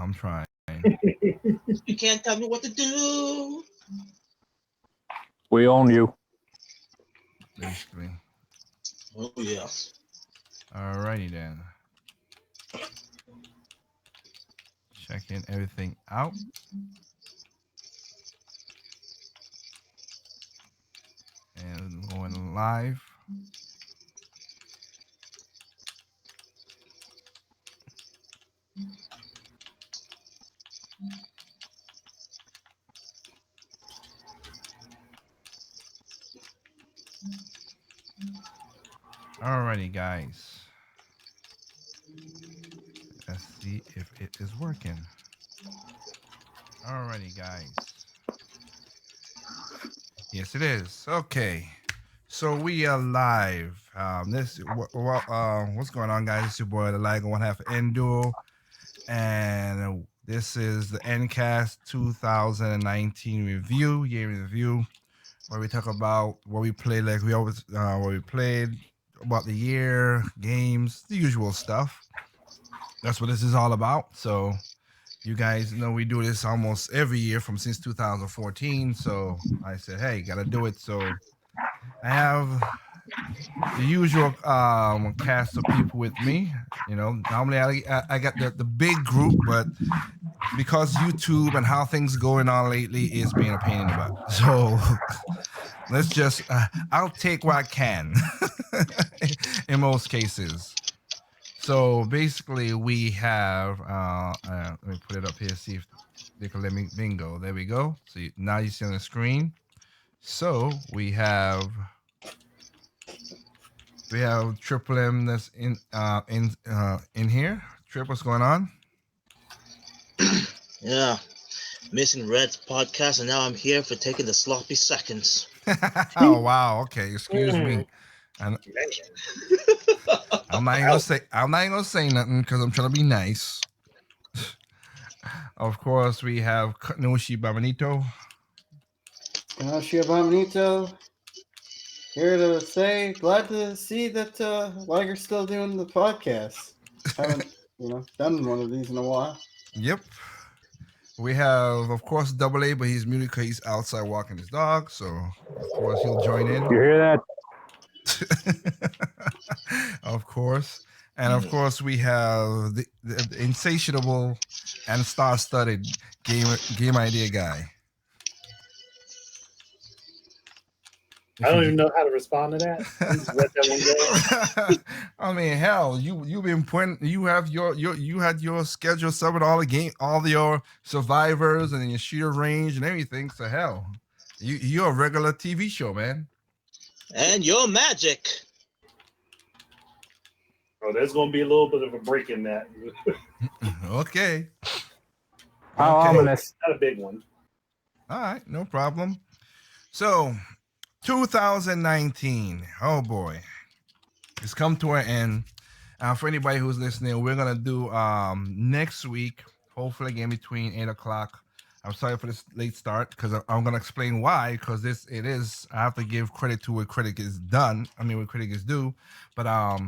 I'm trying. You can't tell me what to do. We own you. Basically. Oh yeah. Alrighty then. Checking everything out. And going live. Alrighty, guys. Let's see if it is working. Alrighty, guys. Yes, it is. Okay. So we are live. What's going on, guys? It's your boy, the Ligo 1/2 Enduro, and this is the NCAST 2019 review, year review, where we talk about what we played, like we always, what we played, about the year, games, the usual stuff. That's what this is all about. So you guys know we do this almost every year since 2014. So I said, hey, gotta do it. So I have the usual cast of people with me. You know, normally I got the big group, but because YouTube and how things going on lately is being a pain in the butt. So let's just I'll take what I can in most cases. So basically we have let me put it up here, see if they can let me bingo. There we go. So now you see on the screen. So we have Triple M that's in here. Trip, what's going on? Yeah. Missing Red's podcast, and now I'm here for taking the sloppy seconds. Oh wow, okay, excuse me. And I'm not even gonna say nothing because I'm trying to be nice. Of course, we have Nushi Babanito. Nushi Babanito. Here to say, glad to see that Liger's still doing the podcast. Haven't, done one of these in a while. Yep. We have, of course, Double A, but he's muted because he's outside walking his dog. So, of course, he'll join in. You hear that? Of course. And, of course, we have the insatiable and star-studded game idea guy. I don't even know how to respond to that. Let that one go. I mean, hell, you've been pointing. You have you had your schedule set with all your survivors and your shooter range and everything. So hell, you're a regular TV show, man. And your magic. Oh, there's going to be a little bit of a break in that. Okay. How ominous. Not a big one. All right, no problem. So, 2019. Oh boy, it's come to an end. For anybody who's listening, we're gonna do next week, hopefully again between 8 o'clock. I'm sorry for this late start because I'm gonna explain why. Because I have to give credit to what credit is done. I mean, what credit is due. But I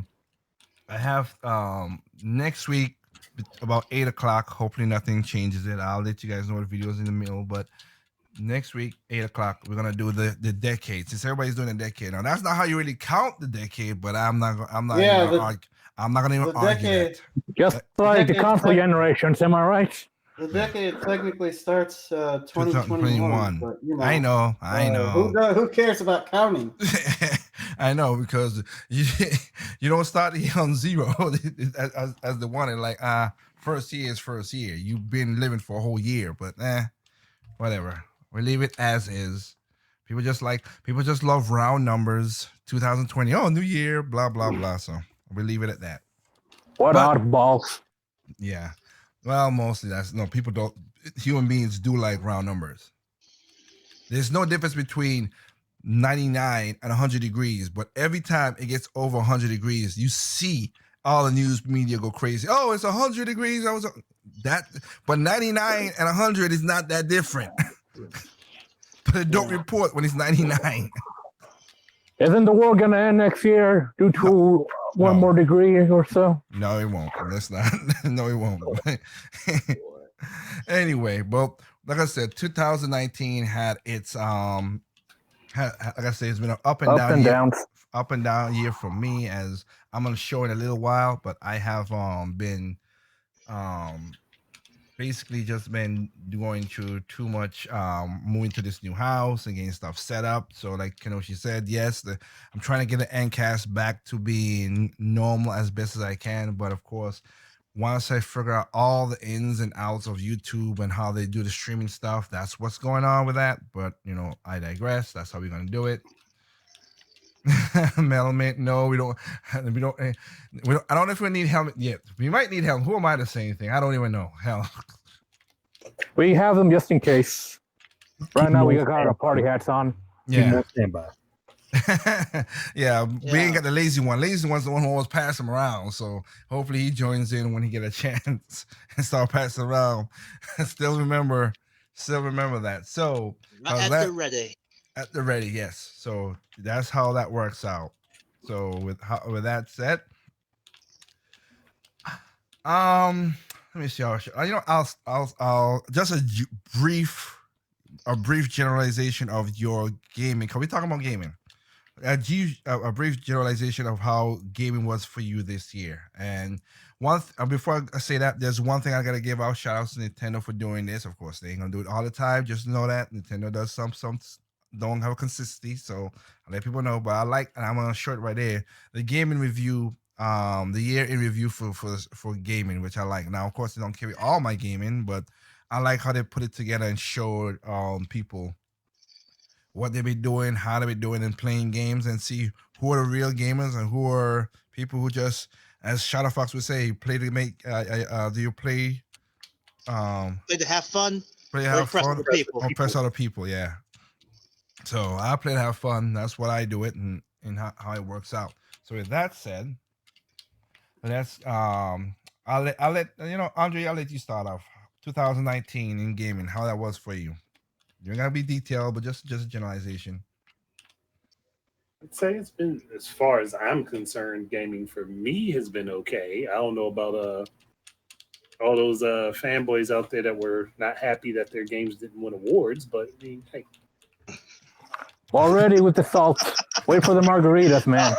have next week about 8 o'clock. Hopefully nothing changes it. I'll let you guys know the video's in the middle, but. Next week, 8 o'clock, we're gonna do the decade. Since everybody's doing a decade now, that's not how you really count the decade. But I'm not gonna even argue that. Just like the console generations, am I right? The decade technically starts 2021. But, I know. Who cares about counting? I know, because you don't start on zero as the one and like first year is first year. You've been living for a whole year, but whatever. We leave it as is. People just love round numbers. 2020, new year, blah blah blah. So we leave it at that. What oddballs? Yeah. Well, mostly people don't. Human beings do like round numbers. There's no difference between 99 and 100 degrees, but every time it gets over 100 degrees, you see all the news media go crazy. Oh, it's 100 degrees. But 99 and 100 is not that different. But it don't report when it's 99. Isn't the world gonna end next year due to one more degree or so? No, it won't. That's not. No, it won't. Anyway, but like I said, 2019 had its like I said, it's been an up and Up down and year, downs. up and down year for me. As I'm gonna show in a little while, but I have been basically just been going through too much moving to this new house and getting stuff set up. So like Kenoshi said, yes, I'm trying to get the Endcast back to being normal as best as I can, but of course once I figure out all the ins and outs of YouTube and how they do the streaming stuff, that's what's going on with that. But I digress. That's how we're gonna do it. Melman, no, we don't. I don't know if we need helmet yet. We might need helmet. Who am I to say anything? I don't even know. Hell. We have them just in case. Right now, we got our party hats on. Yeah. Standby. Yeah, we ain't got the lazy one. Lazy one's the one who always pass them around. So hopefully he joins in when he get a chance and start passing around. Still remember that. So Not at the ready. At the ready, yes. So that's how that works out. So with that said, let me see how I'll just a brief generalization of your gaming. Can we talk about gaming? A brief generalization of how gaming was for you this year. And before I say that, there's one thing I gotta give out shout outs to Nintendo for doing this. Of course, they ain't gonna do it all the time. Just know that Nintendo does some don't have a consistency, so I let people know. But I like, and I'm gonna show it right there, the gaming review, the year in review for gaming, which I like. Now, of course, they don't carry all my gaming, but I like how they put it together and showed people what they be doing, how they be doing, and playing games, and see who are the real gamers and who are people who just, as Shadowfox would say, play to make. Do you play? Play to have fun. Play to have impress fun. other people. Impress other people. Yeah. So I play to have fun. That's what I do it, and how it works out. So with that said, that's I'll let Andre, I'll let you start off. 2019 in gaming, how that was for you. You're gonna be detailed, but just a generalization. I'd say it's been, as far as I'm concerned, gaming for me has been okay. I don't know about all those fanboys out there that were not happy that their games didn't win awards, but I mean, hey. Already with the salt. Wait for the margaritas, man.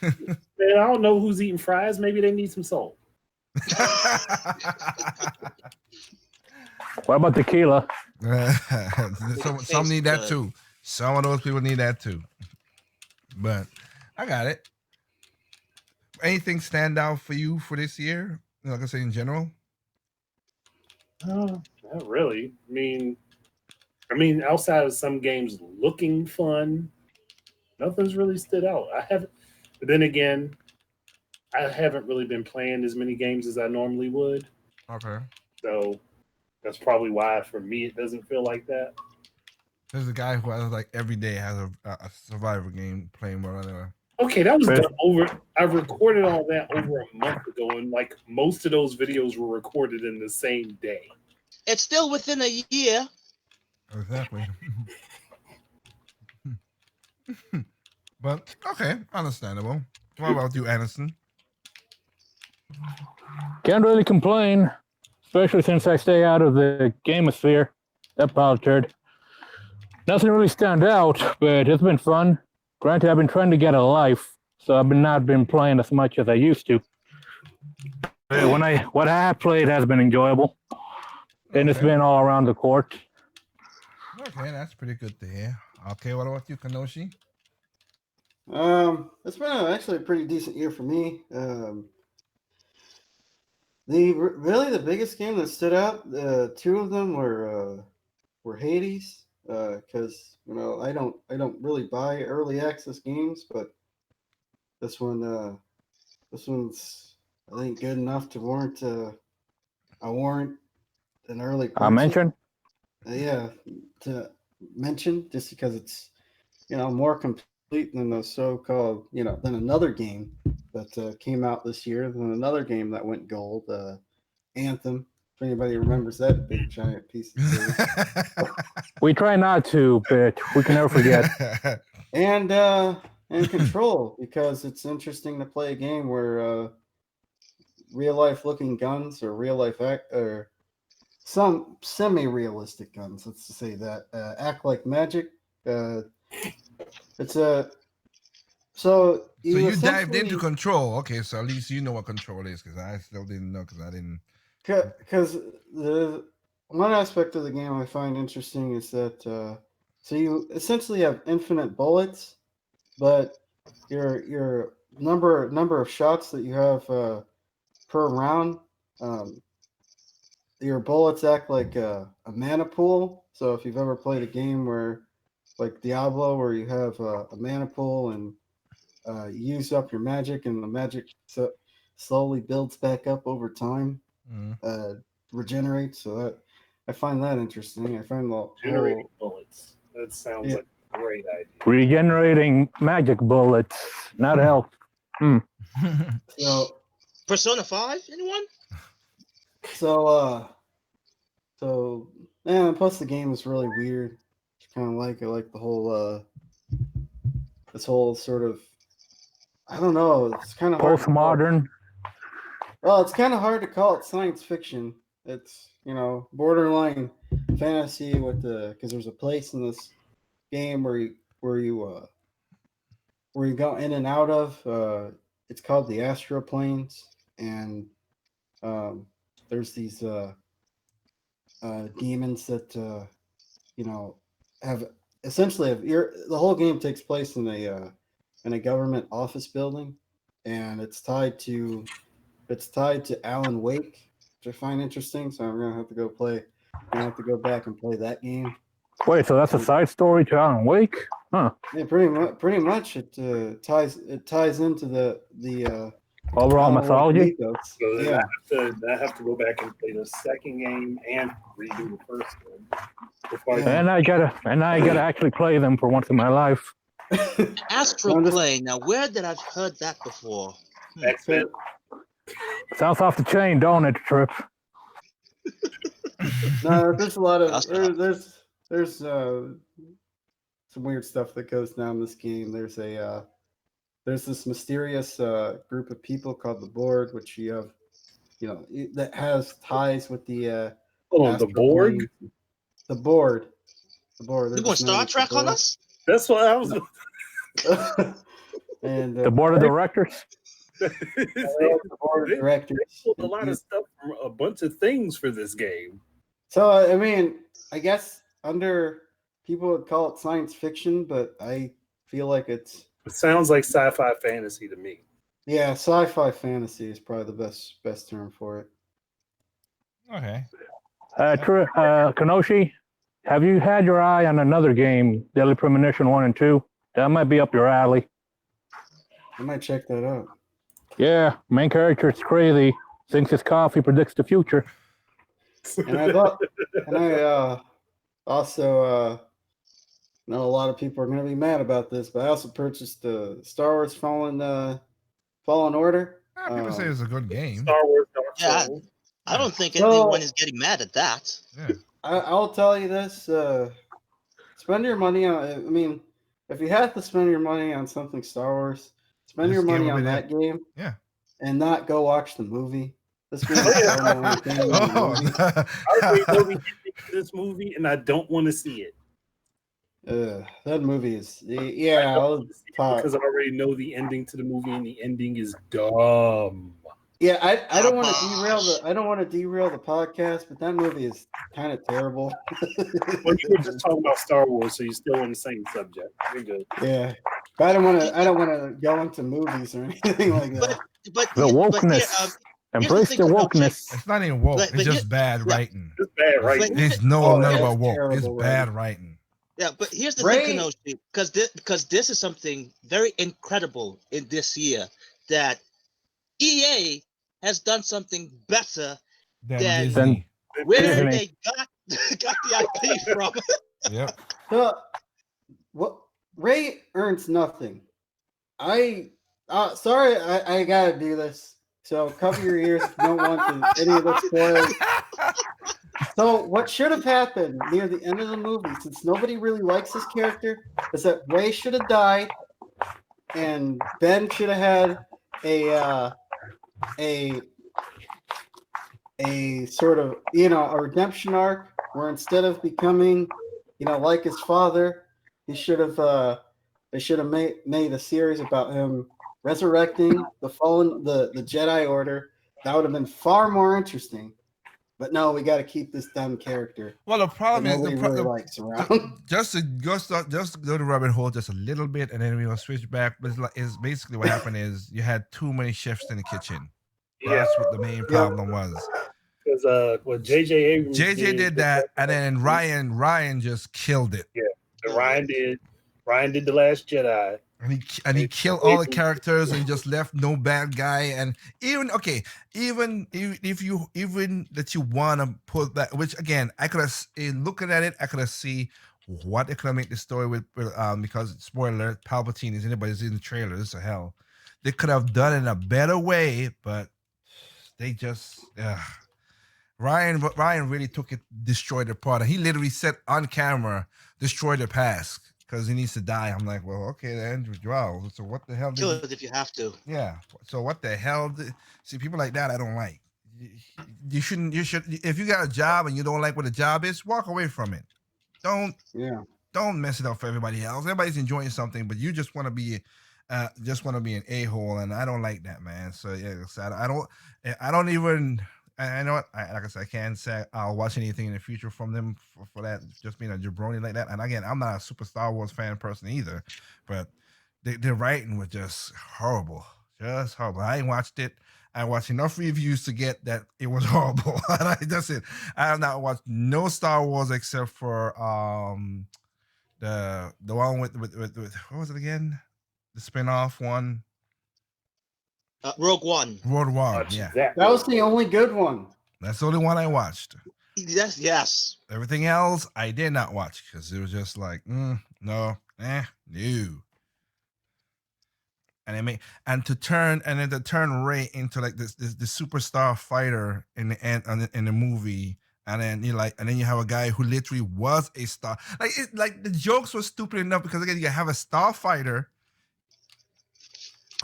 Man, I don't know who's eating fries. Maybe they need some salt. What about tequila? some need that too. Some of those people need that too. But I got it. Anything stand out for you for this year? Like I say, in general. Not really. I mean, outside of some games looking fun, nothing's really stood out. But then again, I haven't really been playing as many games as I normally would. Okay. So that's probably why, for me, it doesn't feel like that. There's a guy who has like every day has a survivor game playing whatever. Okay, that was done over. I recorded all that over a month ago, and like most of those videos were recorded in the same day. It's still within a year. Exactly. But okay, understandable. What about you, Anderson? Can't really complain, especially since I stay out of the gamosphere. That pile turd. Nothing really stand out, but it's been fun. Granted, I've been trying to get a life, so I've not been playing as much as I used to. But what I have played has been enjoyable, and it's been all around the court. Okay, that's pretty good to hear. Okay, what about you, Kenoshi? It's been actually a pretty decent year for me. The biggest game that stood out, two of them were Hades, because I don't really buy early access games, but this one's I think good enough to warrant an early purchase. Mention? Yeah, to mention, just because it's more complete than the so-called than another game that came out this year, than another game that went gold, Anthem. If anybody remembers that big giant piece of food. We try not to, but we can never forget. And Control, because it's interesting to play a game where real life looking guns or real life or some semi realistic guns. Let's just say that act like magic. It's a so So you dived essentially- into Control. Okay, so at least you know what Control is, because I still didn't know, because I didn't. Because the one aspect of the game I find interesting is that so you essentially have infinite bullets, but your number of shots that you have per round, your bullets act like a mana pool. So if you've ever played a game where, like Diablo, where you have a mana pool and you use up your magic, and the magic slowly builds back up over time. Regenerate. So that I find that interesting. I find the Generating bullets. That sounds like a great idea. Regenerating magic bullets, not health. so Persona 5, anyone? so man. Plus the game is really weird. Kind of like the whole this whole sort of I don't know. It's kind of Postmodern. Well, it's kind of hard to call it science fiction. It's borderline fantasy with because there's a place in this game where you go in and out of. It's called the Astro Planes, and there's these demons that have essentially the whole game takes place in a government office building, and it's tied to Alan Wake, which I find interesting. So I'm gonna have to go back and play that game. Wait, so that's a side story to Alan Wake? Huh. Yeah, pretty much it ties into the Overall Alan Wake mythology? mythos. So then Yeah. I have to go back and play the second game and redo the first one. Before Yeah. And I gotta actually play them for once in my life. Astro No, this- Plane. Now, where did I've heard that before? X-Men. Sounds off the chain, don't it, Trip? No, there's a lot of That's not- there's some weird stuff that goes down this game. There's this mysterious group of people called the Board, which you have, that has ties with the Hold on, the Astro Borg? Plane. The Board. The Board. You They're going just known Star as the Trek on Board. us? That's what I was. And The board of directors? the Board They of Directors. pulled a lot of stuff from a bunch of things for this game. So I mean, I guess people would call it science fiction, but I feel like it's It sounds like sci-fi fantasy to me. sci-fi fantasy is probably the best term for it. Okay. Kenoshi, have you had your eye on another game, Deadly Premonition 1 and 2? That might be up your alley. I might check that out. Yeah, main character is crazy. Thinks his coffee predicts the future. And I also know a lot of people are going to be mad about this, but I also purchased the Star Wars Fallen Order. Yeah, people say it's a good game. Star Wars Dark Yeah, Souls. I don't think So- anyone is getting mad at that. Yeah. I'll tell you this: spend your money on. I mean, if you have to spend your money on something Star Wars, spend This your money game will on be that game. Yeah. And not go watch the movie. This game is yeah. so long thing in the Oh, movie. I already know the ending to this movie, and I don't want to see it. That movie is I'll talk. Because I already know the ending to the movie, and the ending is dumb. Yeah, I don't want to derail the podcast, but that movie is kind of terrible. Well, you were just talking about Star Wars, so you're still on the same subject. You're good. Yeah, but I don't want to go into movies or anything like that. But The wokeness. Embrace thing, the no, wokeness. It's not even woke. But- it's but just bad yeah. writing. It's bad, right? But- It's no Oh, none yeah, about it's woke. It's terrible bad writing. Yeah, but here's the Ray- thing, Kenoshi, because this is something very incredible in this year that EA has done something better. Than Then- Disney. Where Disney. they got the IP from? Yep. What Ray earns nothing. I gotta do this. So cover your ears if you don't want any of the spoilers. So what should have happened near the end of the movie, since nobody really likes this character, is that Ray should have died, and Ben should have had a a sort of, a redemption arc where instead of becoming, like his father, he should have they should have made a series about him resurrecting the Jedi Order. That would have been far more interesting. But no, we got to keep this dumb character Well, the that problem is nobody really likes around. just to go to rabbit hole just a little bit, and then we will switch back. But is basically what happened is you had too many chefs in the kitchen. Yeah, That's what the main problem was. because what JJ Abrams JJ did that, and then Ryan just killed it. and Ryan did the Last Jedi. And he killed all the characters and just left no bad guy. And even if you that you want to put that, which again I could have looking at it, I could have see what they could have made the story with because spoiler alert, Palpatine is anybody's in the trailers, so hell, they could have done it in a better way, but they just Ryan really took it, destroyed the product. He literally said on camera, destroy the past. Because he needs to die. I'm like, well, okay, then. Wow. So what the hell? Kill it if you have to. Yeah. So what the hell? See, people like that, I don't like. You shouldn't. You should. If you got a job and you don't like what the job is, walk away from it. Don't mess it up for everybody else. Everybody's enjoying something, but you just want to be, an a-hole, and I don't like that, man. So yeah, so I don't even. I know what, like I said, I can't say I'll watch anything in the future from them for that, just being a jabroni like that. And again, I'm not a super Star Wars fan person either, but their writing was just horrible. Just horrible. I ain't watched it. I watched enough reviews to get that it was horrible. That's it. I have not watched no Star Wars except for the one with what was it again? The spin-off one. Rogue One. Yeah. That was the only good one. That's the only one I watched. Yes. Everything else I did not watch because it was just like, no. And to turn Rey into like this superstar fighter in the movie, and then you have a guy who literally was a star. Like the jokes were stupid enough because again you have a star fighter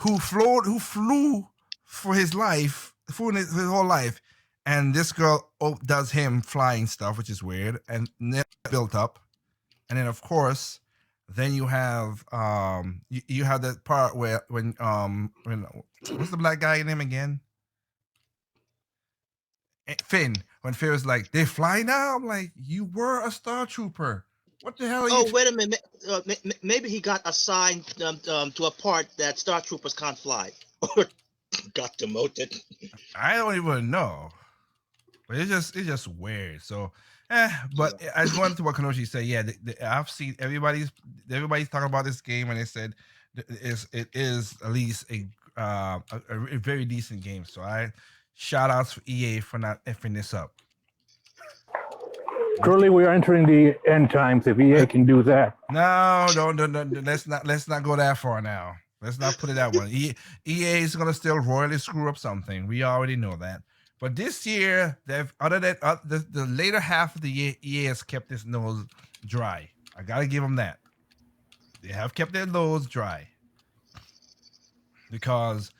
who flew for his life, his whole life, and this girl does him flying stuff, which is weird, and then built up, and then of course, then you have you have that part where when what's the black guy name again? Finn. When Finn was like, they fly now. I'm like, you were a Star Trooper. What the hell are you? Oh, wait a minute. Maybe he got assigned to a part that Star Troopers can't fly, or got demoted. I don't even know, but it's just weird. So, but I just wanted to what Kenoshi said. Yeah, I've seen everybody's talking about this game, and they said it is at least a very decent game. So shout outs for EA for not effing this up. Truly, we are entering the end times. If EA can do that, no, let's not go that far now. Let's not put it that way. EA is gonna still royally screw up something. We already know that. But this year, the later half of the year, EA has kept its nose dry. I gotta give them that. They have kept their nose dry because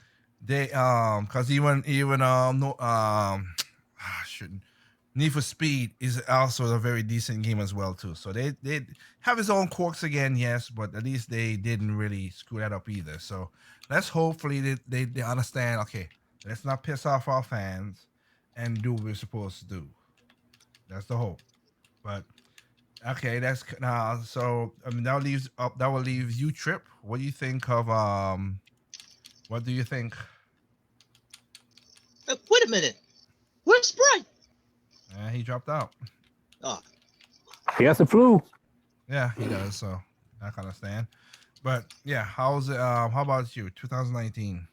Need for Speed is also a very decent game as well too. So they have its own quirks again, yes, but at least they didn't really screw that up either. So let's hopefully they understand. Okay, let's not piss off our fans and do what we're supposed to do. That's the hope. But okay, that's now. So I mean that will leave you, Trip. What do you think of What do you think? Wait a minute. Where's Sprite? He dropped out. Oh. he has the flu. Yeah, he does. So I can understand. But yeah, how's it? How about you? 2019.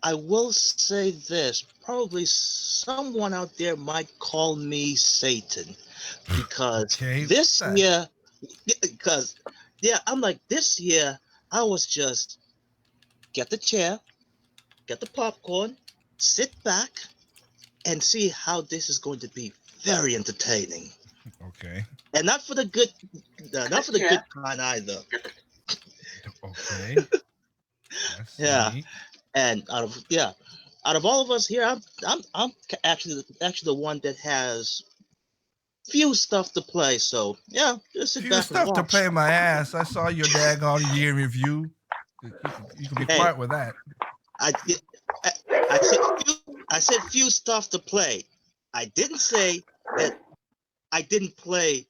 I will say this. Probably someone out there might call me Satan because this year, I'm like this year. I was just get the chair, get the popcorn, sit back, and see how this is going to be very entertaining. Okay. And not for the good, good kind either. Okay. Yeah. Neat. And out of all of us here, I'm actually the one that has few stuff to play. So yeah, just sit Few back and stuff to watch. play my ass. I saw your daggone year in review. You can be Hey. quiet with that. I said few stuff to play. I didn't say that I didn't play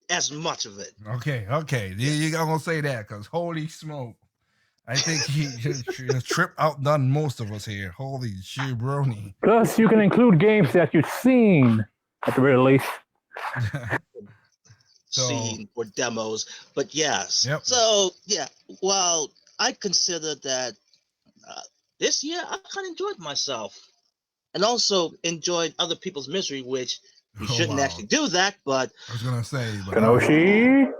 as much of it. Okay. You gonna say that because holy smoke. I think he Trip outdone most of us here. Holy shit, brony. Plus, you can include games that you've seen at the very least. So- Scene or demos, but yes. Yep. So yeah, well, I consider that this year I kind of enjoyed myself, and also enjoyed other people's misery, which you Oh, shouldn't wow. actually do that. But I was gonna say, but Kanoshi.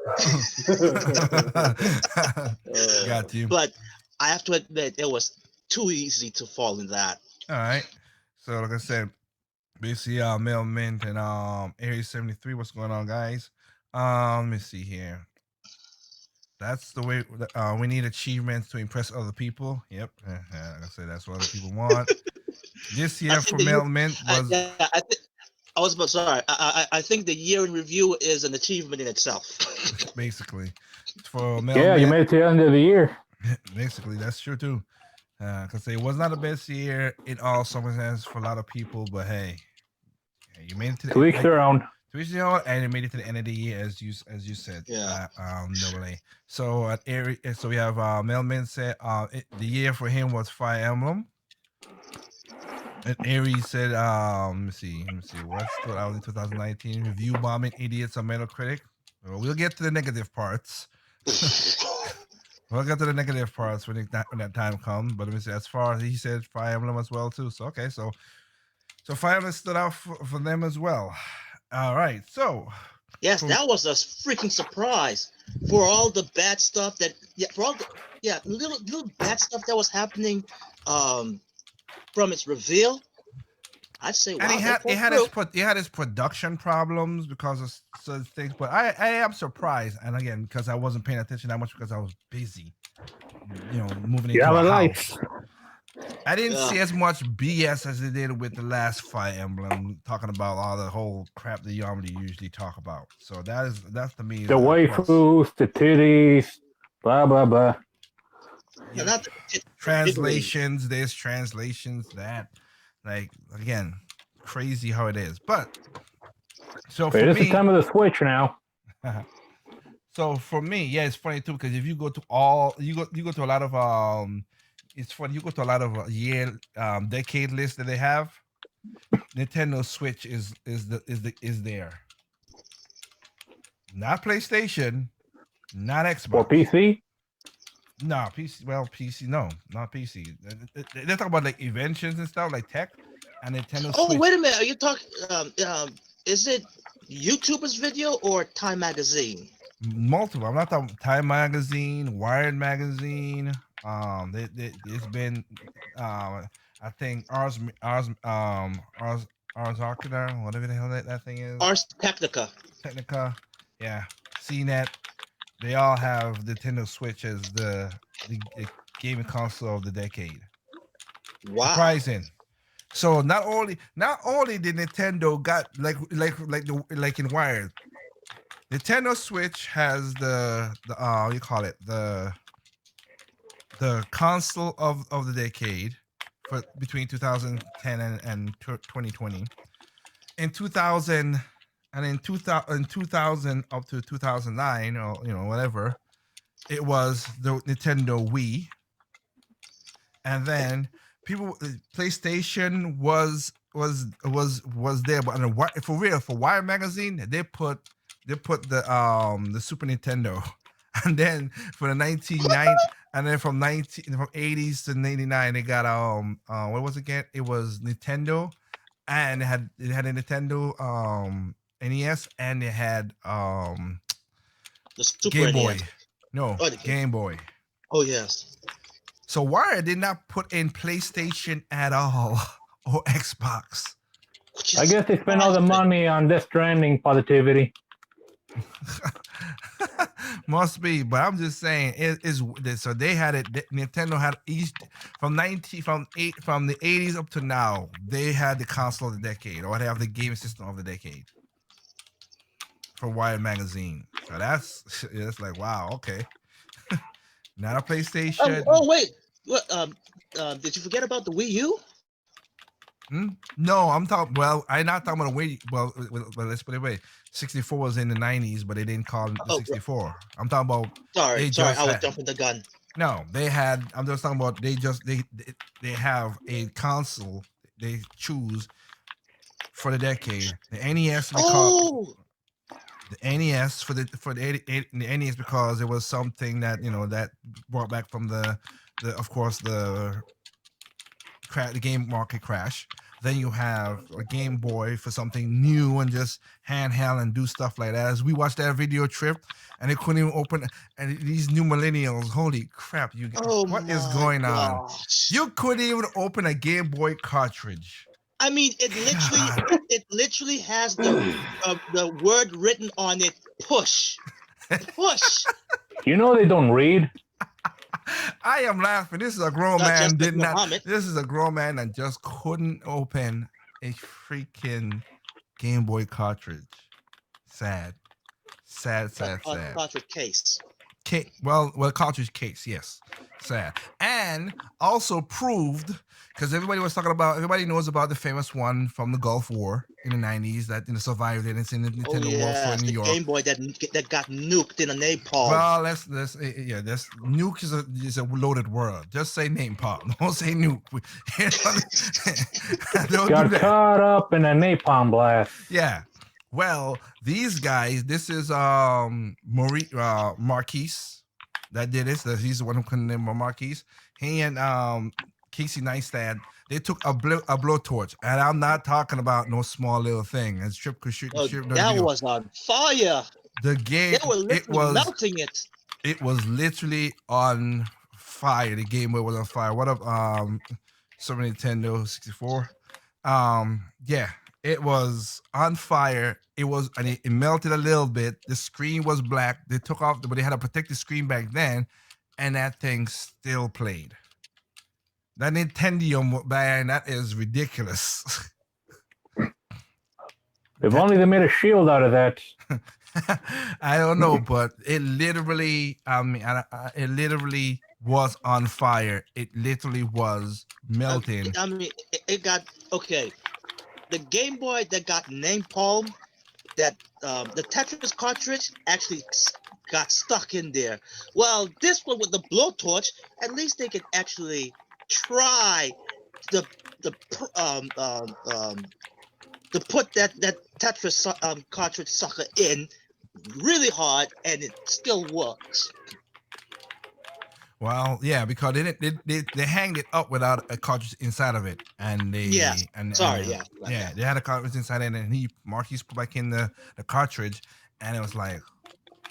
got you. but I have to admit it was too easy to fall in that. All right. So like I said, basically Mel Mint and Area 73. What's going on, guys? Let me see here. That's the way we need achievements to impress other people. Yep. Like I said, that's what other people want. This I year think for that Mel Mint was I think the year in review is an achievement in itself. basically for Mel Yeah, you Mint. made it to the end of the year. Basically, that's true too. Because it was not the best year in all circumstances for a lot of people, but hey, you made it to the To each their own. to each their own, and you made it to the end of the year as you said. Yeah. Double A. So at Area, so we have Melman said the year for him was Fire Emblem. And Aries said, let me see, what stood out in 2019? Review bombing idiots on Metacritic. Well, we'll get to the negative parts. We'll get to the negative parts when that time comes. But let me see, as far as he said, Fire Emblem as well too. So okay, so Fire Emblem stood out for them as well. All right, so Yes, that was a freaking surprise for all the bad stuff that little bad stuff that was happening from its reveal. I'd say wow, and he they had pulled through. he had his production problems because of such things. But I am surprised, and again because I wasn't paying attention that much because I was busy, moving You into have a a house. life. I didn't Yeah. see as much BS as they did with the last Fire Emblem, talking about all the whole crap that Yamada usually talk about. So that's to me The plus. waifus, the titties, blah, blah, blah. Yeah, not the- Translations, this, translations, that. Like again, crazy how it is. But so But for it's the me, time of the Switch now. so for me, yeah, it's funny too because if you go to a lot of it's funny you go to a lot of year decade lists that they have. Nintendo Switch is there. Not PlayStation, not Xbox. Or PC. No, PC. Well, PC. No, not PC. They talk about like inventions and stuff like tech, and Nintendo Oh, Switch. wait a minute. Are you talking? Is it YouTuber's video or Time Magazine? Multiple. I'm not talking Time Magazine, Wired Magazine. It's been I think Ars Arcana, whatever the hell that thing is. Ars Technica. Technica, yeah, CNET. They all have Nintendo Switch as the gaming console of the decade. Wow. Surprising. So not only did Nintendo got like in Wired, Nintendo Switch has the you call it the console of the decade for between 2010 and 2020. In 2000 and in 2000 up to 2009 or whatever, it was the Nintendo Wii. And then PlayStation was there, but for real, for Wired Magazine, they put the Super Nintendo, and then for the 1990, and then from 80s to 99, they got what was it again? It was Nintendo, and it had a Nintendo NES, and it had The Super Game Boy. NES. No, Oh, the Game Boy. Oh yes. So Wired did not put in PlayStation at all or Xbox. Which I is guess they spent all the surprising. money on Death Stranding positivity. Must be, but I'm just saying it is. So they had it. Nintendo had each from the 80s up to now. They had the console of the decade, or they have the game system of the decade for Wired magazine. So that's like wow, okay. Not a PlayStation. Oh wait, what? Did you forget about the Wii U? No, I'm talking. Well, I'm not talking about a Wii. Well, let's put it away. 64 was in the 90s, but they didn't call it the Oh, 64. I'm talking about. Sorry, They sorry, just I was had- jumping the gun. No, they had. I'm just talking about. They have a console they choose for the decade. The NES because Oh, the NES for the NES because it was something that that brought back from the of course the game market crash. Then you have a Game Boy for something new and just handheld and do stuff like that. As we watched that video trip, and they couldn't even open. And these new millennials, holy crap! oh What is my going on? gosh. You couldn't even open a Game Boy cartridge. I mean, God. it literally has the word written on it. Push, push. You know they don't read. I am laughing. This is a grown Not man just did like not. Muhammad. This is a grown man that just couldn't open a freaking Game Boy cartridge. Sad. Cartridge case. Well, cartridge case, yes. Sad. And also proved, because everybody knows about the famous one from the Gulf War in the 90s that survived it. It's in the Nintendo World yeah, Store in New the York. Game Boy that got nuked in a napalm. Well, that's nuke is a loaded word. Just say napalm. Don't say nuke. Don't do Got that. caught up in a napalm blast. Yeah. Well, these guys, this is Marquise that did this. He's the one who couldn't name Marquise. He and Casey Neistat, they took a blowtorch, and I'm not talking about no small little thing. As Trip could shoot. Oh, that was on fire. The game. They were literally melting it. It was literally on fire. The Game Boy was on fire. What up, Super Nintendo 64? Yeah, it was on fire. It melted a little bit. The screen was black. They took off, but they had to protect the screen back then, and that thing still played. That Nintendo, man, that is ridiculous. If only they made a shield out of that. I don't know, but it literally, it literally was on fire. It literally was melting. I mean, it got okay. The Game Boy that got napalm, that the Tetris cartridge actually got stuck in there. Well, this one with the blowtorch, at least they could actually try to put that Tetris cartridge sucker in really hard, and it still works. Well, yeah, because they hanged it up without a cartridge inside of it, and they Yeah. and Sorry, and, yeah. yeah, they had a cartridge inside it, and Marquis put back in the cartridge, and it was like,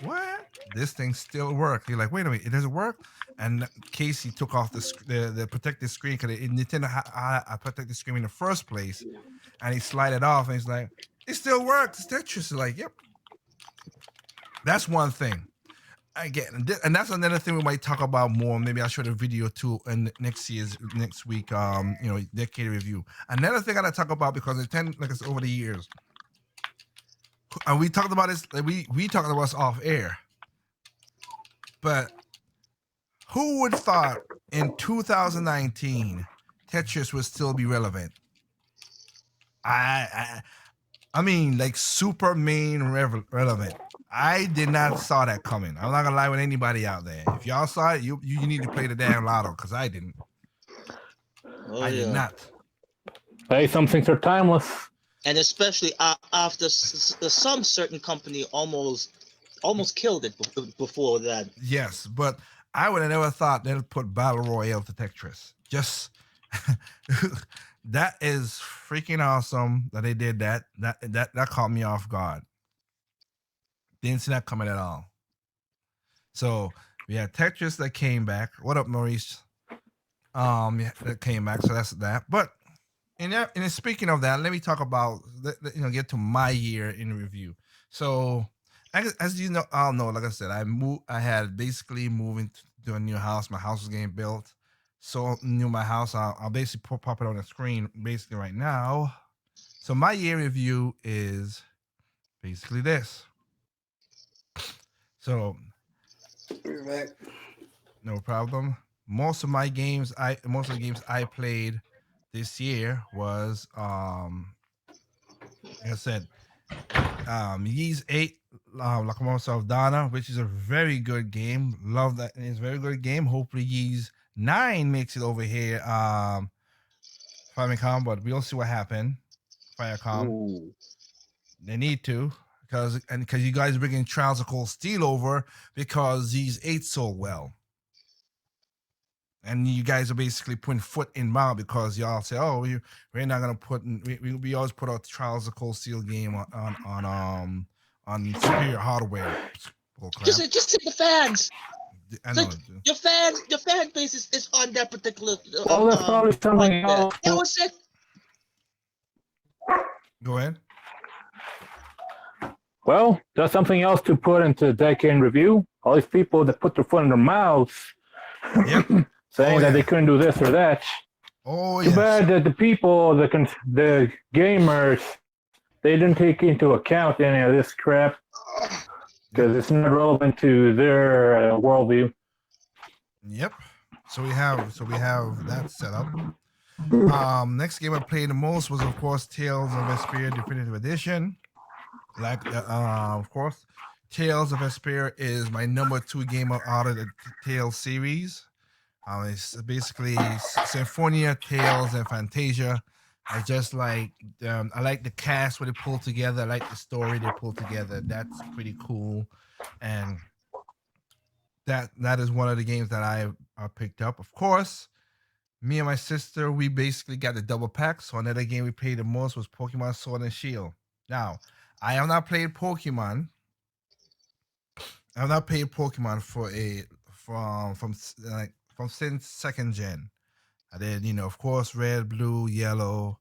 what? This thing still works. You're like, wait a minute, it doesn't work. And Casey took off the protective screen because Nintendo had a protective screen in the first place, and he slid it off, and he's like, it still works. It's Tetris. Is like, yep. That's one thing. Again, and that's another thing we might talk about more. Maybe I'll show the video too, and next week, decade review. Another thing I gotta talk about because it's over the years, and we talked about this. We talked about this off air, but who would thought in 2019 Tetris would still be relevant? I mean, like super main relevant. I did not saw that coming. I'm not gonna lie with anybody out there. If y'all saw it, you need to play the damn lotto because I didn't. Oh, I did yeah. not. Hey, some things are timeless. And especially after some certain company almost killed it before that. Yes, but I would have never thought they'd put Battle Royale to Tetris. Just that is freaking awesome that they did that. That caught me off guard. Didn't see that coming at all. So we had Tetris that came back. What up, Maurice? Yeah, that came back. So that's that. But in speaking of that, let me talk about get to my year in review. So As you know, I'll know. Like I said, I had basically moving to a new house. My house was getting built, so new my house. I'll basically pop it on the screen basically right now. So my year review is basically this. So We're back. no problem. Most of the games I played this year was like I said, Yeez 8, Locomotive Saldana, which is a very good game. Love that. It's a very good game. Hopefully Yeez 9 makes it over here. Famicom, but we'll see what happens. Firecom. Ooh. They need to, because you guys are bringing Trials of Cold Steel over because Yeez 8 sold well. And you guys are basically putting foot in mouth because y'all say, "Oh, we're not gonna put." We always put out Trials of Cold Steel game on superior hardware. Bull crap. Just hit the fans. I know. Your fan base is on that particular. Well, that's probably something like that. else. That was it. Go ahead. Well, that's something else to put into Deck in review. All these people that put their foot in their mouths, Yep. saying Oh, that yeah. they couldn't do this or that. Oh Too yeah. bad that the people, the gamers, they didn't take into account any of this crap because it's not relevant to their worldview. Yep. So we have that set up. Next game I played the most was of course Tales of Vesperia Definitive Edition. Like of course, Tales of Vesperia is my number 2 game out of the Tales series. It's basically Symphonia, Tales, and Fantasia. I just like I like the cast what they pulled together. I like the story they pulled together. That's pretty cool, and that is one of the games that I picked up. Of course, me and my sister we basically got the double pack. So another game we played the most was Pokemon Sword and Shield. Now I have not played Pokemon. I have not played Pokemon from since 2nd gen. I did, of course, red, blue, yellow,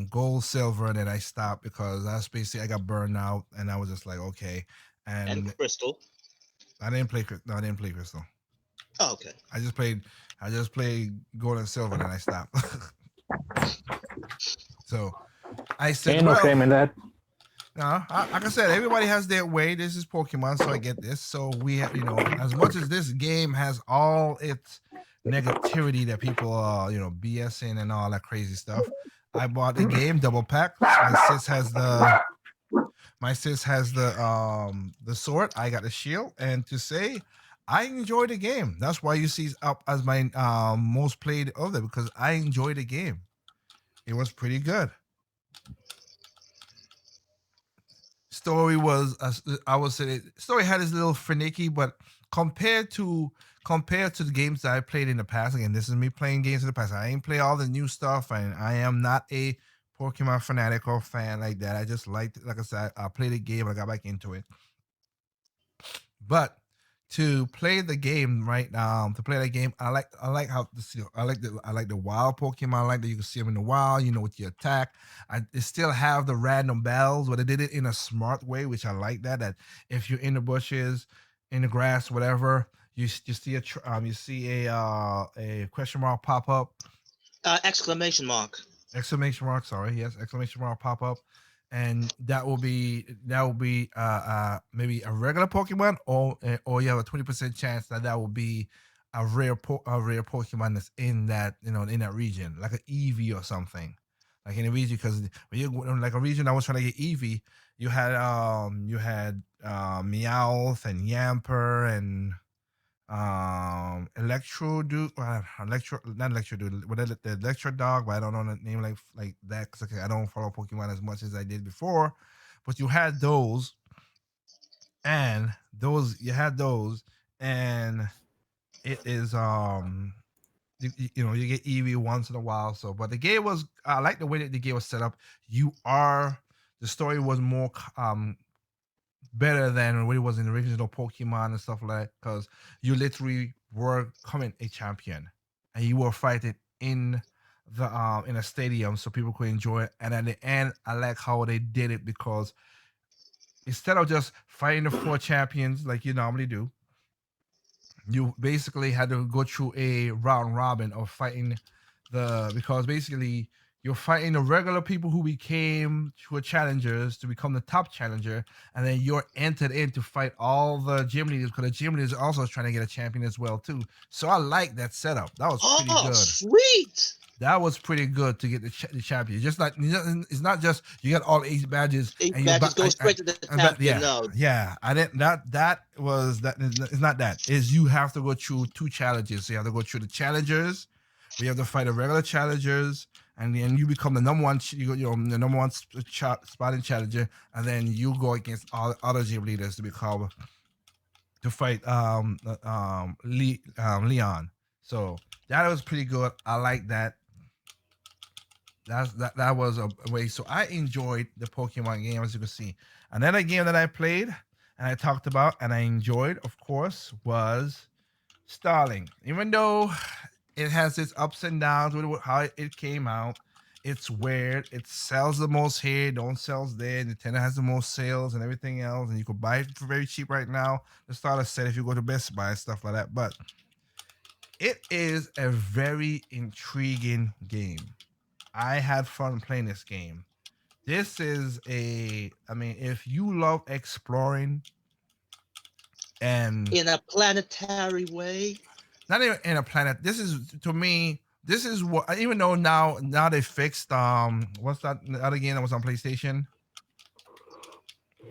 gold, silver, and then I stopped because that's basically I got burned out, and I was just like, okay. And Crystal. I didn't play. No, I didn't play Crystal. Oh, okay. I just played gold and silver, and I stopped. So I said, Ain't no shame in that. No, like I said, everybody has their way. This is Pokemon, so I get this. So we have, as much as this game has all its negativity that people are, BSing and all that crazy stuff, I bought the game double pack. My sis has the sword. I got the shield, and to say, I enjoy the game. That's why you see it's up as my most played of it because I enjoy the game. It was pretty good. Story was, I would say, story had its little finicky, but compared to the games that I played in the past, again, this is me playing games in the past. I ain't play all the new stuff, and I am not a Pokemon fanatic or fan like that. I just liked, like I said, I played the game, I got back into it. But to play the game right now, I like how I like the wild Pokemon. I like that you can see them in the wild. With your attack. They still have the random battles, but they did it in a smart way, which I like that. That if you're in the bushes, in the grass, whatever, you see a question mark pop up. Exclamation mark. Exclamation mark. Sorry, yes, exclamation mark pop up. And that will be maybe a regular Pokemon, or you have a 20% chance that will be a rare Pokemon that's in that in that region, like an Eevee or something, like in a region. Because when you like a region, I was trying to get Eevee, you had Meowth and Yamper and Electrodude, not Electrodude, but the Electrodog, but I don't know the name like that because I don't follow Pokemon as much as I did before. But you had those, and it is you get Eevee once in a while. So, but the game was, I like the way that the game was set up. The story was more better than what it was in the original Pokemon and stuff like that, because you literally were becoming a champion and you were fighting in a stadium so people could enjoy it. And at the end, I like how they did it because instead of just fighting the 4 champions like you normally do, you basically had to go through a round robin of fighting because basically you're fighting the regular people who became to challengers to become the top challenger, and then you're entered in to fight all the gym leaders because the gym leaders also trying to get a champion as well too. So I like that setup. That was pretty Oh, good. sweet! That was pretty good to get the champion. Just like it's not just you get all 8 badges 8 and badges go straight to the champion. No. yeah. I didn't. That was that. It's not that. Is you have to go through 2 challenges. So you have to go through the challengers. We have to fight the regular challengers, and then you become the number 1. You know the number 1 spotting challenger, and then you go against all other gym leaders to become to fight Leon. So that was pretty good. I like that. That was a way. So I enjoyed the Pokemon game, as you can see. Another game that I played and I talked about and I enjoyed, of course, was Starling. Even though it has its ups and downs with how it came out, it's weird. It sells the most here, don't sells there. Nintendo has the most sales and everything else, and you could buy it for very cheap right now. The starter set if you go to Best Buy and stuff like that. But it is a very intriguing game. I had fun playing this game. This is if you love exploring and In a planetary way. not even in a planet, this is to me, this is what, even though now they fixed what's that other game that was on PlayStation?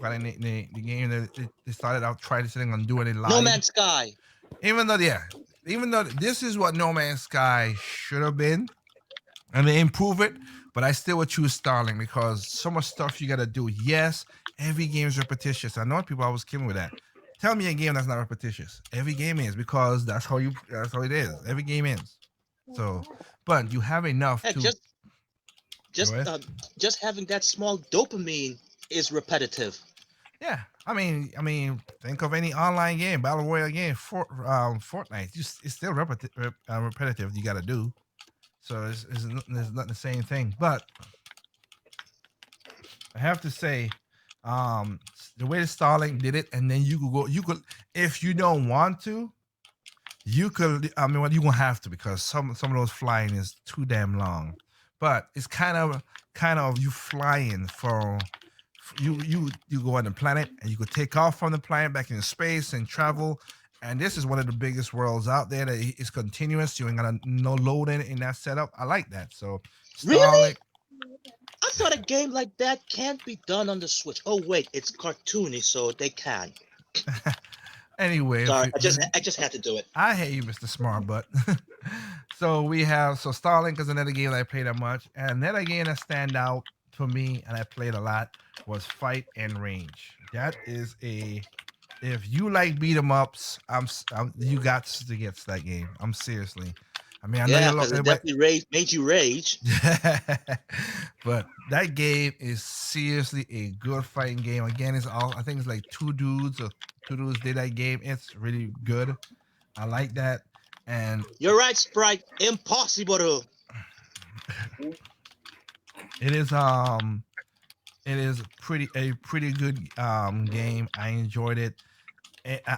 The game that they started out trying to on doing it live. No Man's Sky. Even though this is what No Man's Sky should have been, and they improve it, but I still would choose Starling because so much stuff you gotta do. Yes, every game is repetitious. I know people always kill me with that. Tell me a game that's not repetitious. Every game is, because that's how it is. Every game is. So, but you have enough Heck, to just having that small dopamine is repetitive. yeah. I mean, think of any online game, battle royale game, Fortnite. It's still repetitive. You gotta do. So it's not the same thing. But I have to say, the way the Starlink did it, and then you could if you don't want to, you could. I mean, well, you won't have to because some of those flying is too damn long. But it's kind of you flying for you go on the planet and you could take off from the planet back into space and travel. And this is one of the biggest worlds out there that is continuous. You ain't got no loading in that setup. I like that. So Really? I thought a game like that can't be done on the Switch. Oh wait, it's cartoony, so they can. Anyway, Sorry, I just had to do it. I hate you, Mr. Smart Butt. So Starlink is another game that I played that much, and another game that stand out for me and I played a lot was Fight and Range. That is if you like beat 'em ups, you got to get to that game. I'm seriously. I mean, I know because it definitely made you rage. but that game is seriously a good fighting game. Again, I think it's like two dudes did that game. It's really good. I like that. And You're right, Sprite. Impossible to. it is a pretty good game. I enjoyed it.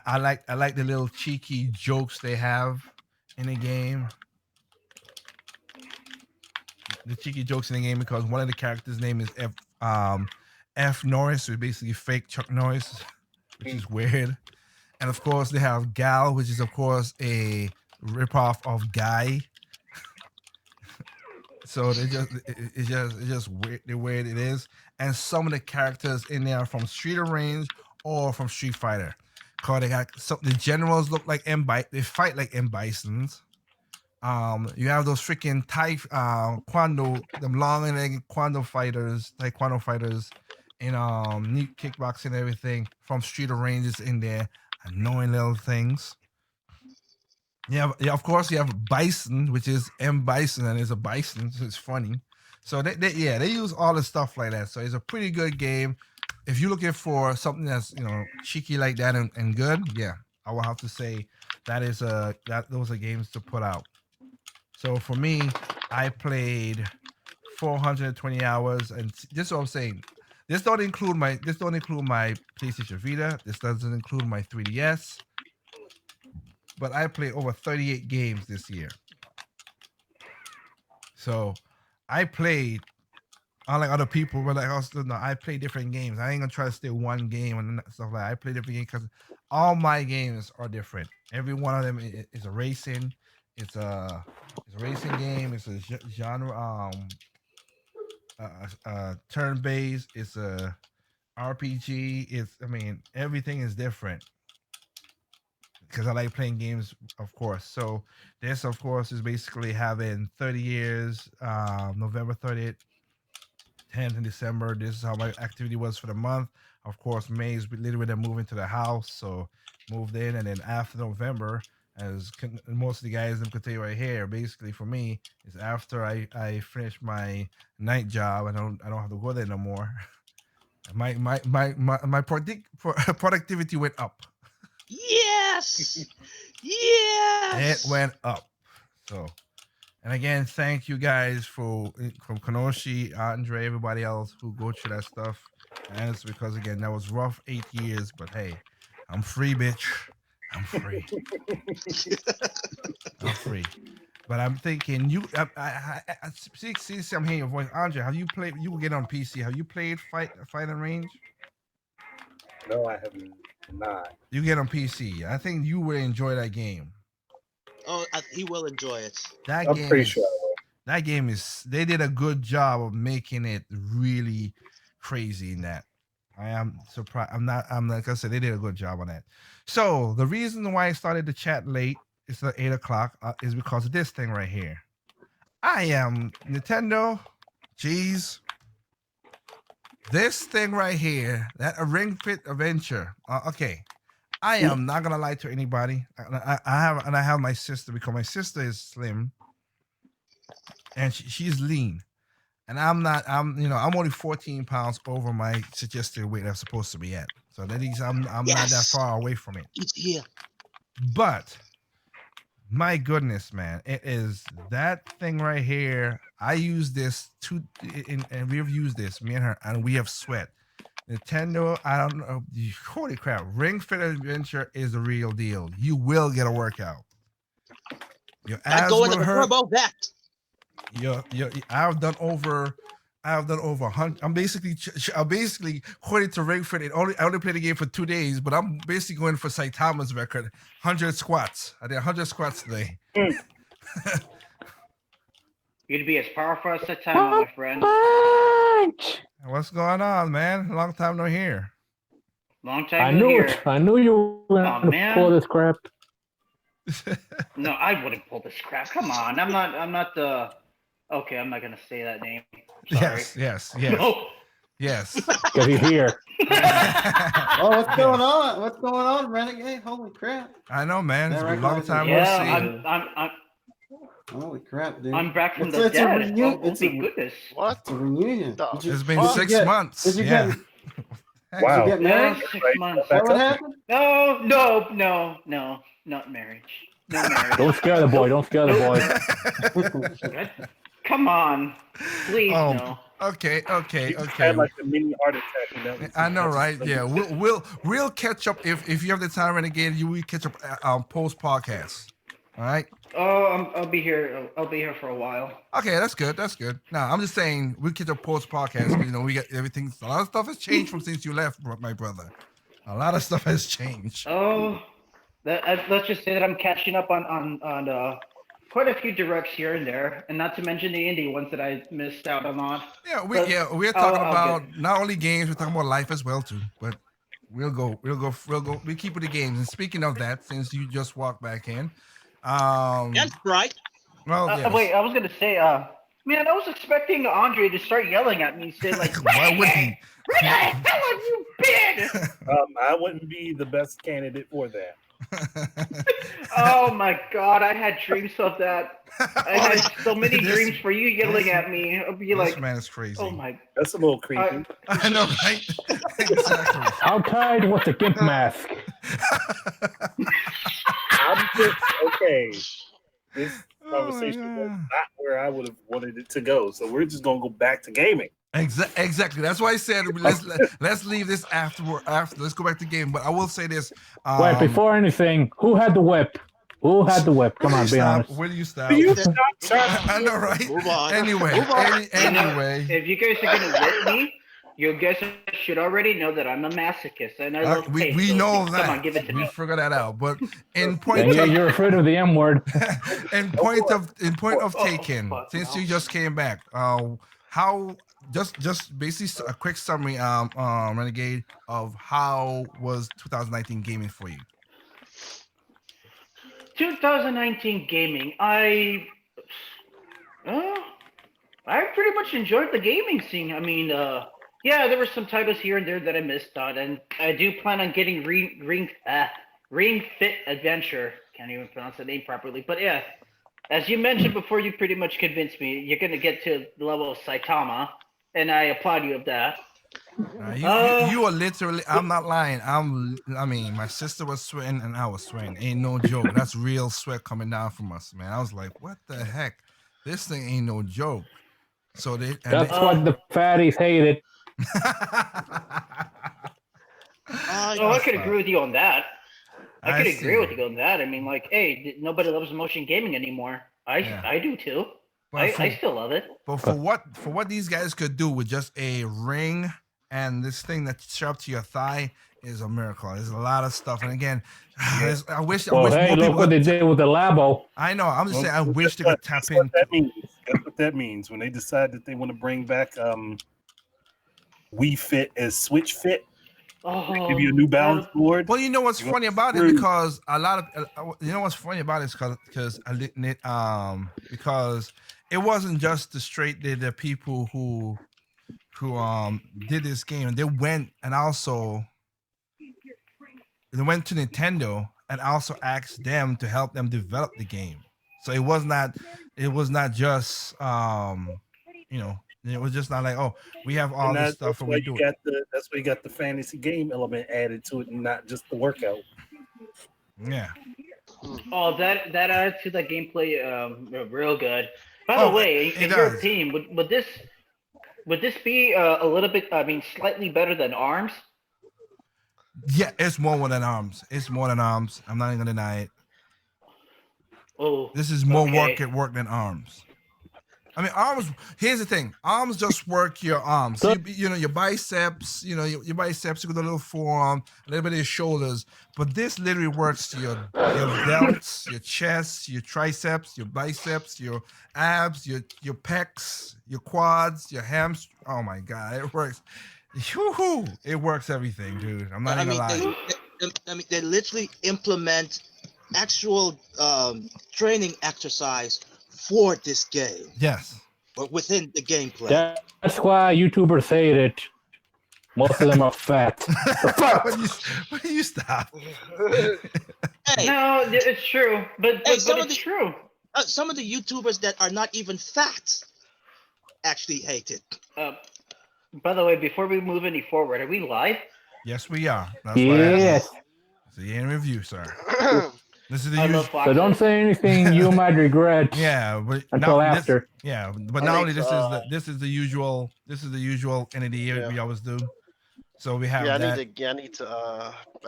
I like the little cheeky jokes they have in the game. The cheeky jokes in the game because one of the characters' name is F Norris, so basically fake Chuck Norris, which is weird. And of course they have Gal, which is of course a ripoff of Guy. So it's just weird the way it is. And some of the characters in there are from Street of Rage or from Street Fighter. Cause they got the generals look like they fight like M Bisons. You have those freaking Taekwondo, them long-legged Taekwondo fighters in neat kickboxing and everything from Street of Rage in there, annoying little things. Yeah, of course you have Bison, which is M Bison, and it's a bison, so it's funny. So they use all the stuff like that. So it's a pretty good game. If you're looking for something that's cheeky like that and good, yeah, I will have to say those are games to put out. So for me, I played 420 hours, and this is what I'm saying. This don't include my PlayStation Vita. This doesn't include my 3DS. But I played over 38 games this year. So I played, unlike other people, but like also, no, I play different games. I ain't gonna try to stay one game and stuff like that. I play different games because all my games are different. Every one of them is a racing. It's a racing game. It's a genre turn-based. It's a RPG. Everything is different because I like playing games, of course. So this, of course, is basically having 30 years, November 30th, 10th in December. This is how my activity was for the month. Of course, May is literally them moving to the house, so moved in, and then after November, as most of the guys could tell you right here, basically for me is after I finish my night job, I don't have to go there no more. My productivity went up. Yes. Yes. It went up. So, and again, thank you guys from Konoshi, Andre, everybody else who go through that stuff. And it's because again that was rough 8 years, but hey, I'm free, bitch. I'm free. I'm free. But I'm thinking you. See, I'm hearing your voice, Andre. Have you played? You will get on PC. Have you played Fight and Range? No, I have not. You get on PC. I think you would enjoy that game. Oh, he will enjoy it. I'm pretty sure. That game is. They did a good job of making it really crazy in that. I am surprised. I'm like I said, they did a good job on that. So the reason why I started the chat late, it's at 8 o'clock, is because of this thing right here. I am Nintendo. Jeez. This thing right here, that a Ring Fit Adventure. Okay, I am not gonna lie to anybody. I have my sister, because my sister is slim, and she's lean, and I'm not. I'm only 14 pounds over my suggested weight I'm supposed to be at. So that is, I'm not that far away from it. It's here. But my goodness, man, it is that thing right here. I use this and we've used this, me and her, and we have sweat. Nintendo, I don't know. Holy crap. Ring Fit Adventure is the real deal. You will get a workout. Your ass will hurt. About that. I've done over 100. I'm basically according to Ring Fit, I only played the game for 2 days, but I'm basically going for Saitama's record, 100 squats. I did 100 squats today. You'd be as powerful as Saitama, my friend. What's going on, man? Long time no hear. Long time I no knew hear. it. I knew you were going to pull this crap. No, I wouldn't pull this crap. Come on. I'm not the... Okay, I'm not going to say that name. Sorry. Yes. No. Yes. Because he's here. Oh, what's going on? What's going on, Renegade? Holy crap! I know, man. It's Yeah, been a long time Yeah, no see. Holy crap, dude! I'm back from It's the a dead. reunion. Oh It's a- my goodness. What? It's a reunion. The Did you- It's been fuck? 6 get- months. Did you Yeah. get? Wow. Did you get Yeah, married? 6 Right, months. back What up. happened? No, not marriage. No marriage. Don't scare the boy. Don't scare the boy. Come on. Please, Oh, no. Okay. You just had like a mini heart attack. And that was- I know, right? Yeah, we'll catch up if you have the time, Renegade. You will catch up post podcast. All right. Oh, I'll be here. I'll be here for a while. Okay, that's good. That's good. No, I'm just saying we'll catch up post podcast. We got everything. A lot of stuff has changed from since you left, my brother. A lot of stuff has changed. Oh, let's just say that I'm catching up on quite a few directs here and there, and not to mention the indie ones that I missed out on. Yeah, But we're talking I'll about not only games, we're talking about life as well too. But we'll keep with the games. And speaking of that, since you just walked back in, That's right. well, yes. Wait, I was gonna say, man, I was expecting Andre to start yelling at me, saying like, Why would he? "Where the hell have you been?" I wouldn't be the best candidate for that. Oh my God, I had dreams of that. I had so many This- dreams for you yelling at me. I'd be This like, man is crazy. "Oh my." That's a little creepy. I know, right? Exactly. Outside with the gimp mask. I'm just okay. This Oh, conversation was yeah. not where I would have wanted it to go. So we're just gonna go back to gaming. Exactly. That's why I said let's leave this after. Let's go back to the game. But I will say this. Wait, before anything, who had the whip? Who had the whip? Come where on, do be you stop? honest. Where do you stop? You That- stop, I know, right? Move on. Anyway, Move on. anyway. If you guys are gonna whip me, you guys should already know that I'm a masochist and I love pain. We so know come that. on, give it to We me. figured that out. But in And point you're, of you're afraid of the M word. in point of Oh, taking, fuck, since no. you just came back, how just basically a quick summary, Renegade, of how was 2019 gaming for you? 2019 gaming. I pretty much enjoyed the gaming scene. I mean, yeah, there were some titles here and there that I missed out, and I do plan on getting Ring Fit Adventure. Can't even pronounce the name properly, but yeah, as you mentioned before, you pretty much convinced me. You're gonna get to the level of Saitama, and I applaud you of that. You are literally. I'm not lying. I mean, my sister was sweating and I was sweating. Ain't no joke. That's real sweat coming down from us, man. I was like, what the heck? This thing ain't no joke. So That's what the fatties hated. I could agree with you on that. I could agree see. with you on that. I mean, like, hey, nobody loves motion gaming anymore. Yeah. I do too. But I still love it. But for what these guys could do with just a ring and this thing that's strapped to your thigh is a miracle. There's a lot of stuff, and again, I wish Well, hey, more look people. what they did with the Labo. I know. I'm just saying. I wish they could tap That's in. what that means. That's what that means when they decide that they want to bring back Wii Fit as Switch Fit. Oh, Give you a New Balance board. Well, you know what's You funny about it, screwed. because a lot of you know what's funny about it is because it wasn't just the people who did this game. They went and also they went to Nintendo and also asked them to help them develop the game. So it was not just it was just not like, oh, we have all this stuff and we do it. That's why you got the fantasy game element added to it, and not just the workout. Yeah. Oh, that adds to the gameplay real good. By the Oh, way, it in your does. opinion, would this be a little bit? I mean, slightly better than ARMS? Yeah, it's more than arms. It's more than arms. I'm not even gonna deny it. Oh, This is more okay. work than arms. I mean, arms. Here's the thing: arms just work your arms. So you know your biceps. You know your biceps. You got a little forearm, a little bit of your shoulders. But this literally works to your delts, your chest, your triceps, your biceps, your abs, your pecs, your quads, your hams. Oh my god, it works. Woo-hoo. It works everything, dude. I'm not I even mean, lying. they literally implement actual training exercise for this game, Yes. but within the gameplay. That's why YouTubers hate it. Most of them are fat. When you stop? Hey, No, it's true, but some of it's the- true. some of the YouTubers that are not even fat actually hate it. By the way, before we move any forward, are we live? Yes, we are. That's why I Yes. asked. It's the end review, sir. This is the I usual. love Fox. So don't say anything you might regret Yeah, but until now after. but I not think, only this is the usual end of the year Yeah. we always do. So we have Yeah, I that.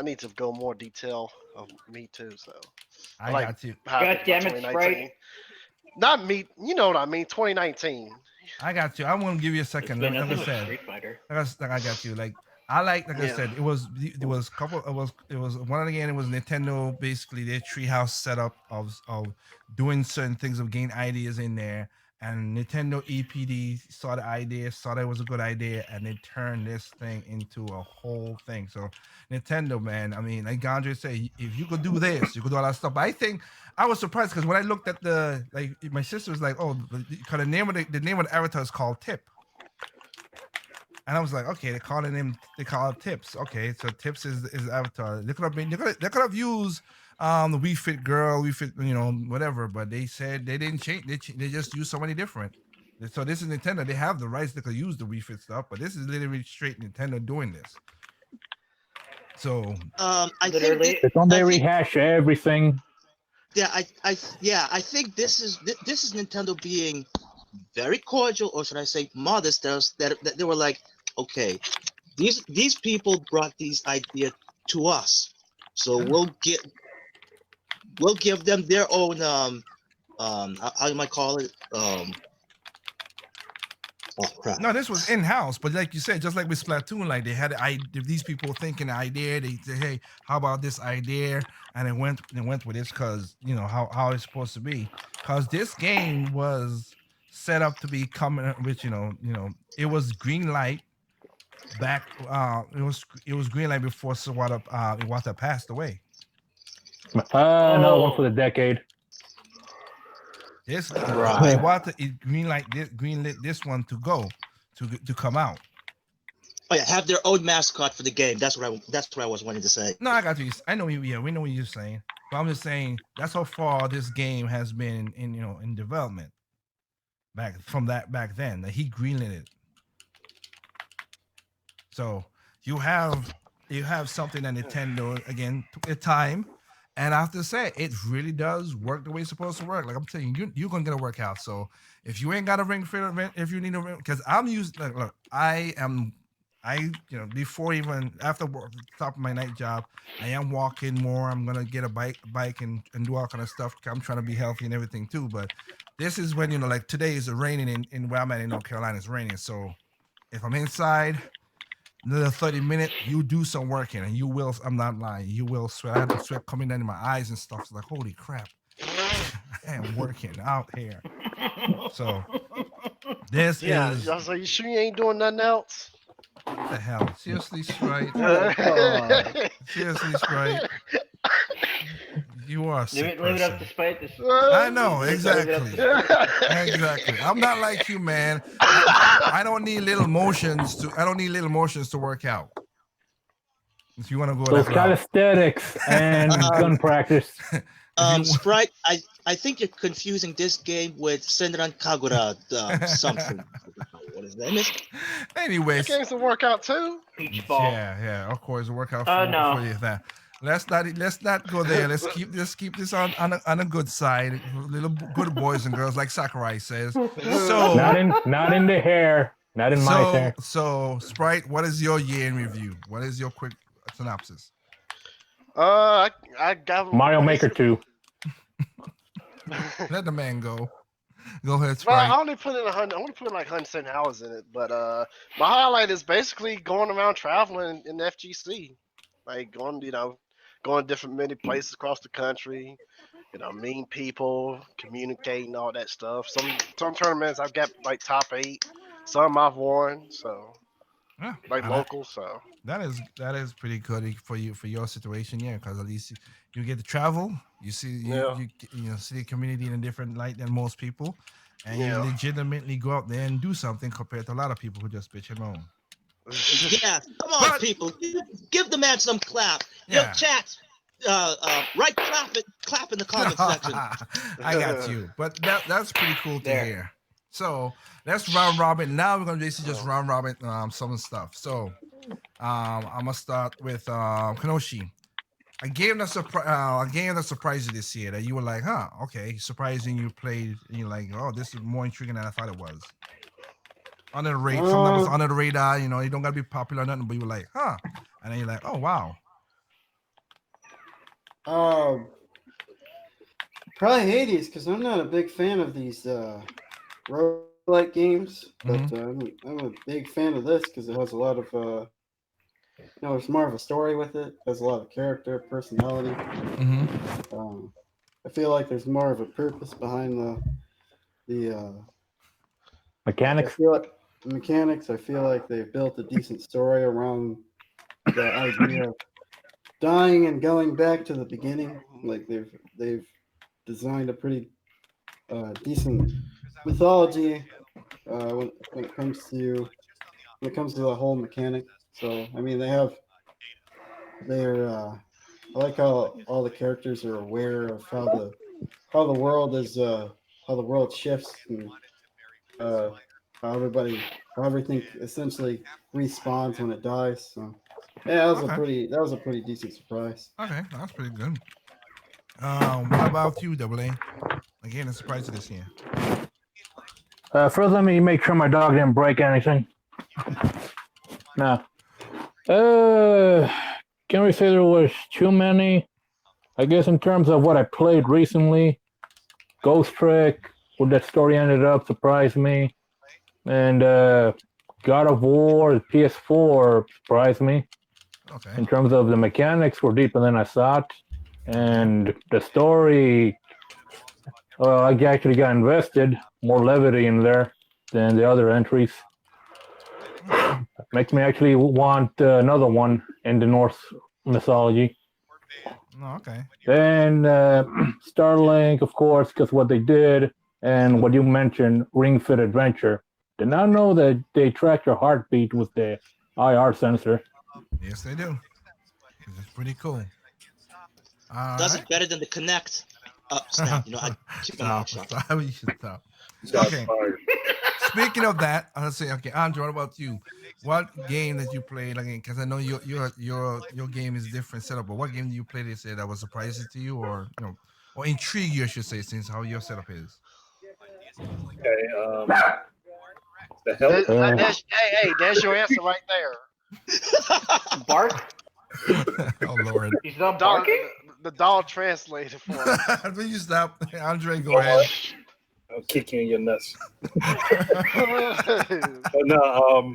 need to go more detail of me too. So I like- got you. how I God think damn about it, 2019. Sprite. Not me. You know what I mean? 2019. I got you. I'm gonna give you a It's second. been Like I nothing but said, Street Fighter. I got you. Like I Yeah. said, it was couple. It was one again. It was Nintendo basically their treehouse setup of doing certain things, of getting ideas in there. And Nintendo EPD saw the idea, saw that it was a good idea, and they turned this thing into a whole thing. So Nintendo, man, I mean, like Andre said, if you could do this, you could do all that stuff. But I think I was surprised because when I looked at my sister was like, oh, because the name of the avatar is called Tip. And I was like, okay, they call it Tips. Okay, so Tips is avatar. They could have used the Wii Fit girl, Wii Fit, whatever, but they said they didn't change. They just used somebody different. So this is Nintendo. They have the rights to use the Wii Fit stuff, but this is literally straight Nintendo doing this. So I Literally. think But don't they I think- rehash everything? I think this is Nintendo being very cordial, or should I say modest, that they were like, okay, these people brought these ideas to us, so we'll give them their own how you might call it oh crap. No, this was in house, but like you said, just like with Splatoon, like they had these people thinking an idea. They say, "Hey, how about this idea?" And they went with this because you know how it's supposed to be. Because this game was set up to be coming with you know it was green light back. It was green light before Iwata passed away. No, one for the decade. This Right. Iwata greenlit this one to go to come out. Oh yeah, have their own mascot for the game. That's what I was wanting to say. No, I got you. I know you. Yeah, we know what you're saying. But I'm just saying that's how far this game has been in development. Back then, that he greenlit it. So you have something that Nintendo again took their time, and I have to say it really does work the way it's supposed to work. Like I'm telling you, you're gonna get a workout. So if you ain't got a Ring Fit event, if you need a ring, because I'm used. Look, before even after work, top of my night job, I am walking more. I'm gonna get a bike and do all kind of stuff. I'm trying to be healthy and everything too. But this is when like today is raining in where I'm at in North Carolina. It's raining, so if I'm inside, another 30 minutes, you do some working, and you will. I'm not lying. You will sweat. I had the sweat coming down in my eyes and stuff. It's like holy crap, I am working out here. So this is I was like, you sure you ain't doing nothing else? what the hell? Seriously, Sprite. Seriously, Sprite. You are a sick Live it up person. to Sprite. This. I know exactly. Exactly. I'm not like you, man. I don't need little motions to work out. If you want to go Those that route. calisthenics and gun practice. Sprite, I think you're confusing this game with Senran Kagura something. What his name is? Anyways, That game's a workout too. Beach ball. yeah, of course, a workout No. for you. That. Let's not go there. Let's keep this on a good side. Little good boys and girls, like Sakurai says. So Not in the hair. Not in my hair. So Sprite, what is your year in review? What is your quick synopsis? I got Mario Maker 2. Let the man go. Go ahead, Well, Sprite. I only put in 100. I only put like 107 hours in it, but my highlight is basically going around traveling in FGC, like going different many places across the country, meeting people, communicating, all that stuff. Some tournaments I've got like top 8, some I've won, so Yeah, like I local. So that is pretty good for your situation, yeah. Because at least you get to travel, you see you see the community in a different light than most people, and you legitimately go out there and do something compared to a lot of people who just bitch and moan. Yeah, come on, But- people, give the man some clap. Yeah. Yo, chat, right, clap in the comment section. I got you, but that's pretty cool to There. hear. So let's round robin. Now we're gonna basically just round robin some stuff. So I'm gonna start with Kanoshi. A game that surprised you this year that you were like, huh, okay, surprising you played and you're like, oh, this is more intriguing than I thought it was. Under the radar, sometimes it's under the radar, you don't gotta be popular or nothing, but you were like, huh. And then you're like, oh wow. Probably Hades, because I'm not a big fan of these roguelike games, but I'm a big fan of this because it has a lot of it's more of a story with it. Has a lot of character, personality. Mm-hmm. I feel like there's more of a purpose behind the Mechanics. I feel like the mechanics. I feel like they've built a decent story around the idea of dying and going back to the beginning. Like they've designed a pretty decent mythology when it comes to the whole mechanic. So I mean, I like how all the characters are aware of how the world is how the world shifts and how everything essentially respawns when it dies. So yeah, that was a pretty decent surprise. Okay, that's pretty good. What about you, Double A? Again, a surprise this year. First, let me make sure my dog didn't break anything. No. Can't really say there was too many. I guess in terms of what I played recently, Ghost Trick, where that story ended up, surprised me. And God of War, the PS4 surprised me. Okay. In terms of the mechanics, were deeper than I thought. And the story, I actually got invested. More levity in there than the other entries. Makes me actually want another one in the Norse mythology. Oh, okay. Then Starlink, of course, because what they did and what you mentioned, Ring Fit Adventure. Did not know that they track your heartbeat with the IR sensor. Yes, they do. It's pretty cool. Does it better than the Connect. Snap. You know, I keep my mouth Stop. shut. Stop. You should stop. Shots Okay. fired. Speaking of that, I'll say, okay, Andre, what about you? What game that you played again? Because I know your game is different setup, but what game do you play that say that was surprising to you, or or intrigue you, I should say, since how your setup is? Okay. The hell. Hey, there's your answer right there. Bark? Oh Lord! He's not Dog, barking? the dog translated for him. Will you stop, Andre? Go ahead. I'll kick you in your nuts. But no,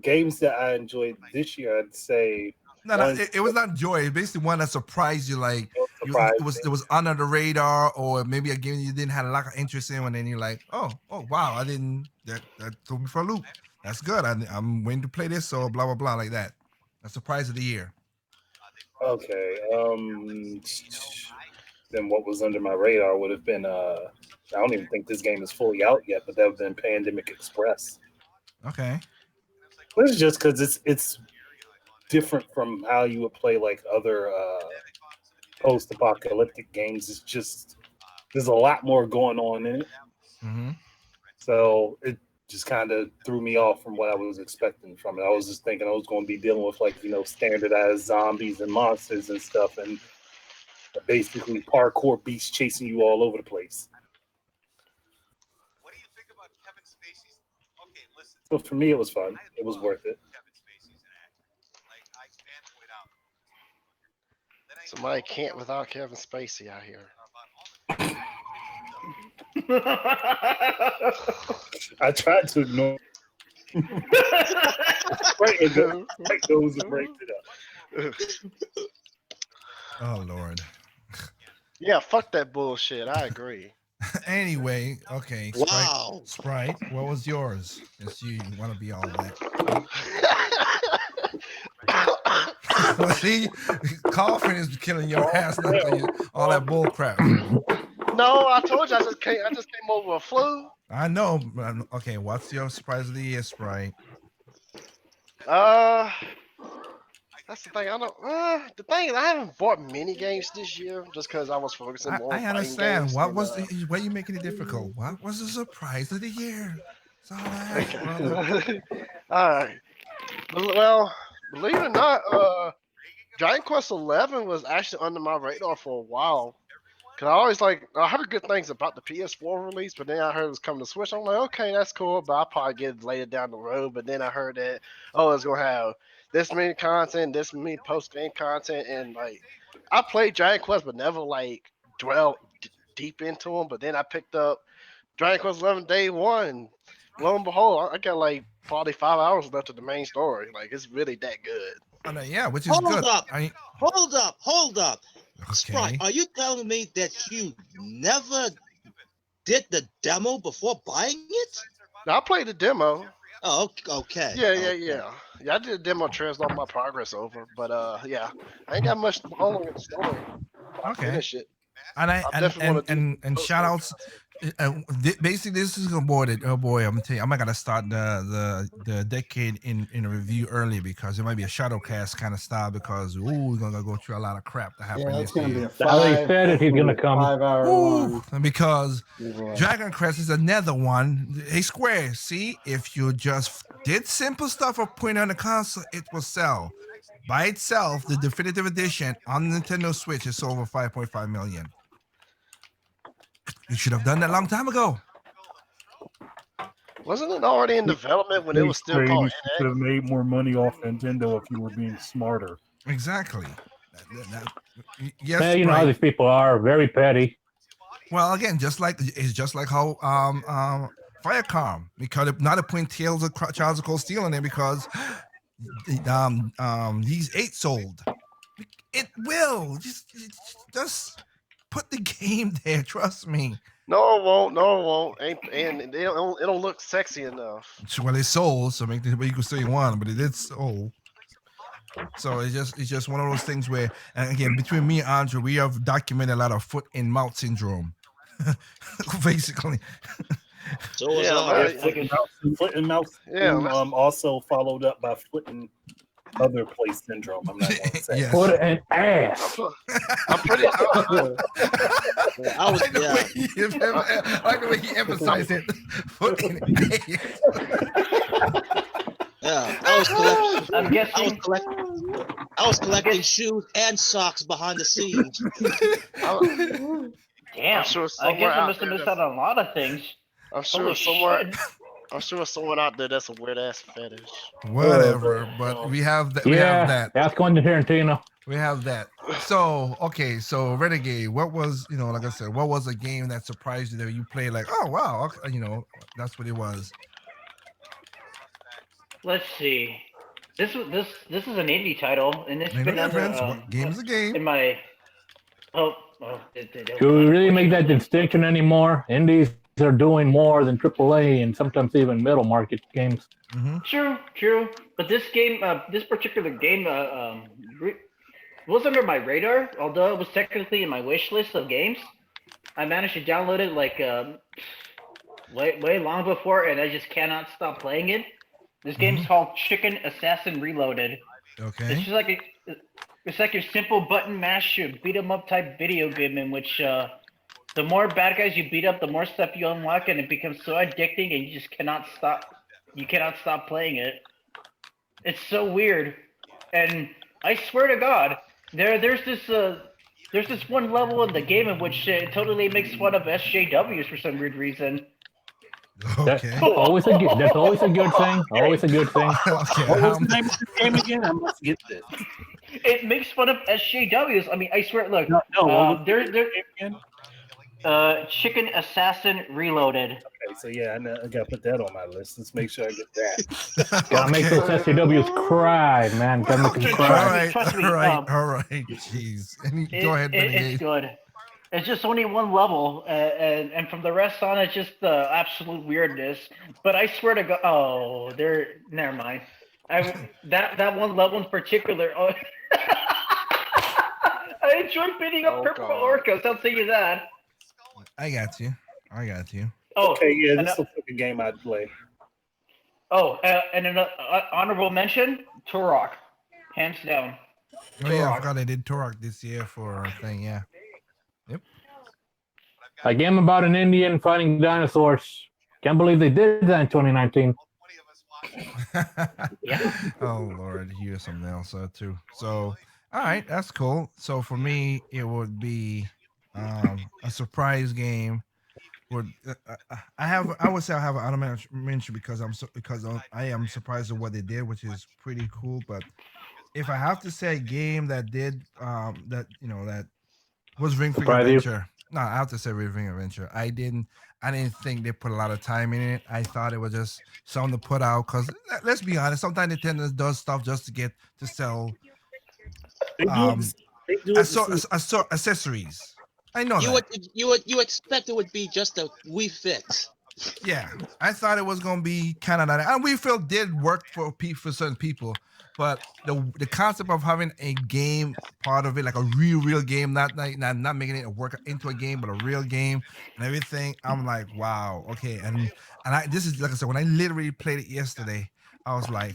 games that I enjoyed this year, I'd say. No, it was not joy. It's basically one that surprised you, like Surprised. it was under the radar, or maybe a game you didn't have a lot of interest in, and then you're like, oh wow, I didn't that threw me for a loop. That's good. I'm waiting to play this, so blah blah blah like that. A surprise of the year. Okay. Then what was under my radar would have been I don't even think this game is fully out yet, but that would have been Pandemic Express. Okay. But it's just because it's different from how you would play like other post-apocalyptic games. It's just there's a lot more going on in it. Mm-hmm. So it just kind of threw me off from what I was expecting from it. I was just thinking I was going to be dealing with like, standardized zombies and monsters and stuff, and basically parkour beasts chasing you all over the place. What do you think about Kevin Spacey's? Okay, listen. So for me, it was fun. It was worth it. Kevin Spacey's an actor. Like, I stand point out. Then I Somebody can't without Kevin Spacey out here. I tried to ignore. Right, those who break it up. Oh Lord. Yeah, fuck that bullshit. I agree. Anyway, okay. Wow. Sprite, what was yours? Since you want to be all that. Well, see, coughing is killing your ass. Not all that bull crap. No, I told you I just came over a flu. I know. But okay, what's your surprise of the year, Sprite? That's the thing. I don't. The thing is, I haven't bought mini games this year just because I was focusing more on I fighting understand. games What than, was why are you making it difficult? What was the surprise of the year? That's all I ask, brother. All right. Well, believe it or not, Dragon Quest XI was actually under my radar for a while. Cause I heard good things about the PS4 release, but then I heard it was coming to Switch. I'm like, okay, that's cool, but I'll probably get it later down the road. But then I heard that, it's gonna have this many content, this many post-game content, and like, I played Dragon Quest, but never like dwelled deep into them. But then I picked up Dragon Quest XI Day One, and lo and behold, I got like 45 hours left of the main story. Like, it's really that good. Oh, no, yeah, which is Hold good. up. I mean, Hold up. okay. Sprite, are you telling me that you never did the demo before buying it? Now I played the demo. Oh, okay. Yeah. I did a demo, translate my progress over, but yeah, I ain't got much longer in the story. I Okay. finish it. And definitely wanna do and shout outs. Basically, this is a boy that I'm gonna tell you, I'm not gonna start the decade in a review early because it might be a shadow cast kind of style because we're gonna go through a lot of crap that happened Yeah, this it's gonna be year. a Now they said it, he's gonna come. 5 hour long. And because usually. Dragon Quest is another one. Hey, Square, see, if you just did simple stuff or put it on the console, it will sell. By itself, the definitive edition on Nintendo Switch is over 5.5 million. You should have done that a long time ago. Wasn't it already in development when it was still Square called Enix could have made more money off Nintendo if you were being smarter. Exactly. Yes, Yeah, you know how right. these people are, very petty. Well, again, it's just like how Firecalm, because not a point Tales of Charles of Cold Steel in there because these 8 sold. It will just put the game there. Trust me. No, it won't. No, it won't. And it don't look sexy enough. Well, it sold, so make the way you can say you want, but it did sold. So it's just one of those things where, and again, between me and Andrew, we have documented a lot of foot and mouth syndrome, basically. So was Yeah, Foot and mouth Yeah, syndrome, also followed up by foot and other place syndrome. I'm not going to say. Yes. Foot and ass. I'm pretty. I was I like the way he emphasized it. Foot and yeah. I was collecting. I'm guessing. I was collecting shoes and socks behind the scenes. Damn. I'm sure I somewhere guess I out must have there missed out on a lot of things. I'm sure Holy somewhere. shit. I'm sure someone out there that's a weird ass fetish. whatever, but we have that. We Yeah, have that. ask Quentin Tarantino. We have that. So okay, so Renegade, what was, like I said, what was a game that surprised you that you played like, oh wow, okay, that's what it was. Let's see. This is an indie title, and it's Name been of under, reference, what game is a game. in my. Oh. Do we really make that distinction anymore? Indies are doing more than AAA and sometimes even middle market games. Mm-hmm. True. But this game, this particular game, was under my radar. Although it was technically in my wish list of games, I managed to download it like way long before, and I just cannot stop playing it. This game's called Chicken Assassin Reloaded. Okay. It's just like it's like your simple button mash beat 'em up type video game in which the more bad guys you beat up, the more stuff you unlock, and it becomes so addicting, and you just cannot stop. You cannot stop playing it. It's so weird, and I swear to God, there's this one level in the game in which it totally makes fun of SJWs for some weird reason. Okay. That's always a good thing. Always a good thing. Okay. What was the name of this game again? I must get this. It makes fun of SJWs. I mean, I swear. Look, No, what was the there's name again? Chicken Assassin Reloaded. Okay, so yeah, I gotta put that on my list. Let's make sure I get that. Gotta make those SJWs cry, man. Gotta make them All cry. Trust me, right. Jeez. Go ahead, It's Renegade. good. It's just only one level, and from the rest on, it's just the absolute weirdness. But I swear to God, never mind. That one level in particular. Oh, I enjoyed beating up purple God. orcas. I'll tell you that. I got you. Oh, Okay, yeah, and, this looks like a game I'd play. and an honorable mention, Turok, hands down. Oh yeah, I Turok. forgot they did Turok this year for a thing. Yeah. A game about an Indian fighting dinosaurs. Can't believe they did that in 2019. Yeah. Oh Lord, here's something else too. So, all right, that's cool. So for me, it would be a surprise game. I would say I have an automatic mention because I am surprised at what they did, which is pretty cool. But if I have to say a game that did that was Ring Fit Surprise you? Adventure. No, I have to say Ring Adventure. I didn't think they put a lot of time in it. I thought it was just something to put out because let's be honest, sometimes Nintendo does stuff just to sell They do it accessories. I know You that. would expect it would be just a Wii Fit. Yeah, I thought it was gonna be kind of that, and we feel did work for certain people, but the concept of having a game part of it, like a real game, not making it work into a game, but a real game and everything. I'm like, wow, okay, and this is like I said, when I literally played it yesterday, I was like,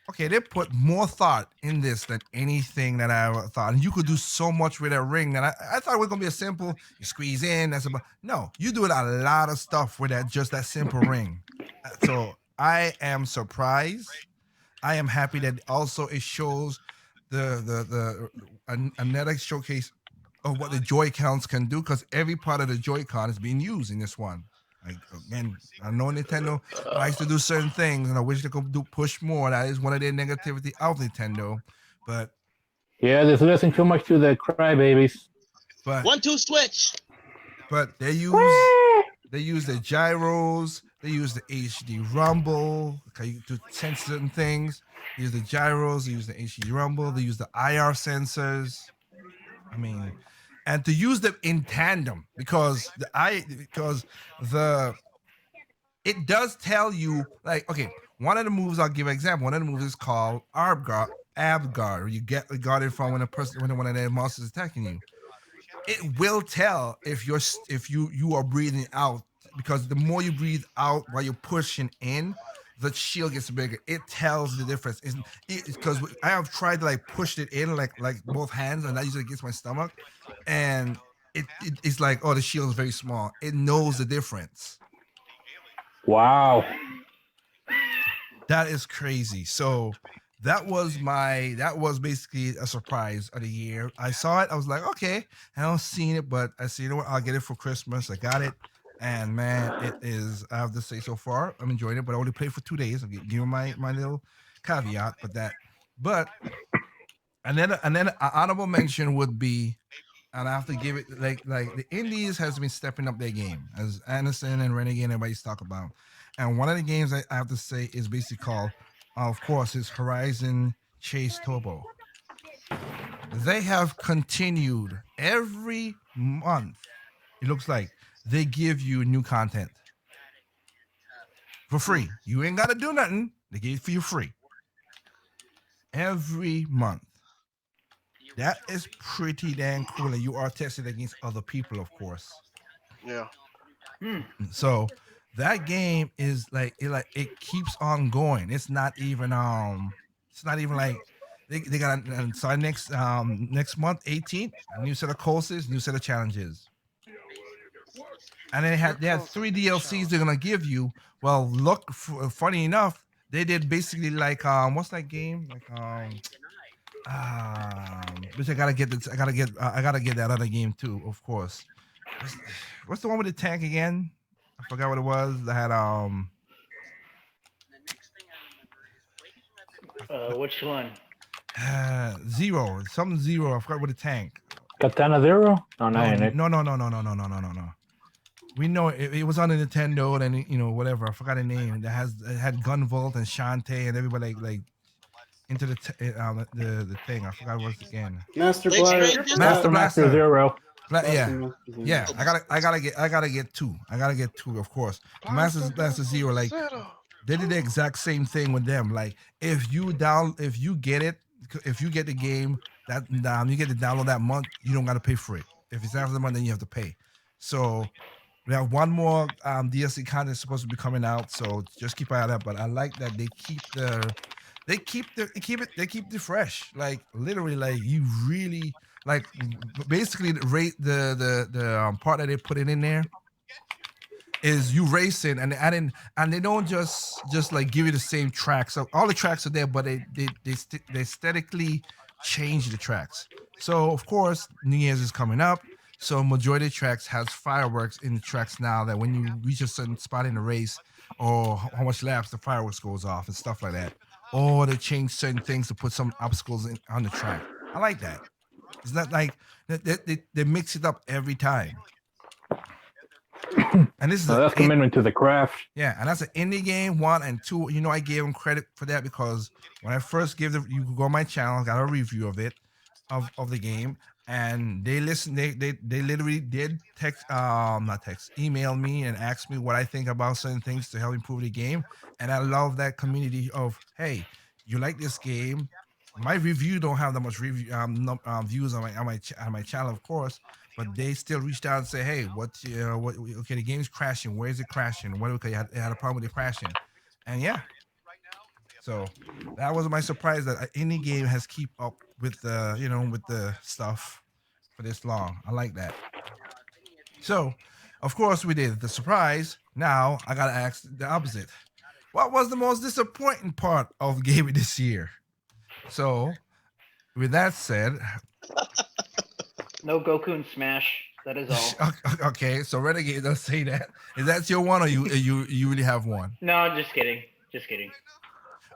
okay, they put more thought in this than anything that I ever thought. And you could do so much with that ring that I thought it was gonna be a simple, you squeeze in, that's about no, you do a lot of stuff with that simple ring. So I am surprised. I am happy that also it shows the another showcase of what the Joy-Cons can do, because every part of the Joy-Con is being used in this one. Like, again, I know Nintendo likes to do certain things, and I wish they could push more. That is one of their negativity of Nintendo. But Yeah, there's listening too much to the crybabies. 1-2 switch. But they use the gyros, they use the HD rumble to sense certain things. They use the gyros, they use the HD rumble, they use the IR sensors. I mean, and to use them in tandem because it does tell you, like, okay, one of the moves, I'll give an example. One of the moves is called Abguard. You get guarded from when one of their monsters is attacking you. It will tell if you are breathing out, because the more you breathe out while you're pushing in, the shield gets bigger. It tells the difference. Because I have tried to like push it in like both hands, and that usually gets my stomach, and it's like, oh, the shield is very small. It knows the difference. Wow. That is crazy. So that was basically a surprise of the year. I saw it. I was like, okay, I don't seen it, but I see, you know what? I'll get it for Christmas. I got it. And man, it is, I have to say, so far, I'm enjoying it, but I only played for 2 days. I'll give you my little caveat, and then an honorable mention would be, and I have to give it, like the indies has been stepping up their game, as Anderson and Renegade and everybody's talk about. And one of the games I have to say is basically called, of course, is Horizon Chase Turbo. They have continued every month. It looks like they give you new content for free. You ain't got to do nothing. They give it for you free every month. That is pretty dang cool. And you are tested against other people, of course. Yeah. So that game is like it keeps on going. It's not even like they got so next month 18th, a new set of courses, new set of challenges. And they had 3 DLCs they're gonna give you. Well, look, funny enough, they did basically like what's that game? Like which I gotta get that other game too, of course. What's the one with the tank again? I forgot what it was. They had Which one? Zero. Something Zero. I forgot what the tank. Katana Zero? Oh, no, ain't it? No. We know it was on the Nintendo, and you know, whatever. I forgot the name. It had Gunvolt and Shantae and everybody like into the thing. I forgot what it was again. Master Blade Blaster. Strangers? Master Zero. Yeah. I gotta get two. Of course. Master Zero, like they did the exact same thing with them. Like if you get the game that you get to download that month, you don't gotta pay for it. If it's after the month, then you have to pay. So we have one more DLC content supposed to be coming out, so just keep an eye on that. But I like that they keep it fresh. Like literally, like you really like basically rate the part that they put it in there is you racing and they don't just like give you the same tracks. So all the tracks are there, but they aesthetically change the tracks. So of course, New Year's is coming up. So majority of tracks has fireworks in the tracks now, that when you reach a certain spot in the race or how much laps, the fireworks goes off and stuff like that. Or they change certain things to put some obstacles on the track. I like that. It's not like they mix it up every time. And this is that's commitment to the craft. Yeah, and that's an indie game, 1 and 2. You know, I gave them credit for that because when I first gave you could go on my channel, got a review of it, of the game. And they listened. They literally did email me and ask me what I think about certain things to help improve the game. And I love that community of, hey, you like this game? My review don't have that much views on my channel, of course, but they still reached out and say, hey, okay, the game's crashing. Where is it crashing? What? Okay, it had a problem with it crashing, and yeah. So that was my surprise that any game has keep up with the stuff for this long. I like that. So, of course, we did the surprise. Now I gotta ask the opposite. What was the most disappointing part of gaming this year? So, with that said, No Goku in Smash. That is all. Okay, so Renegade does say that. Is that your one, or you really have one? No, just kidding. Just kidding.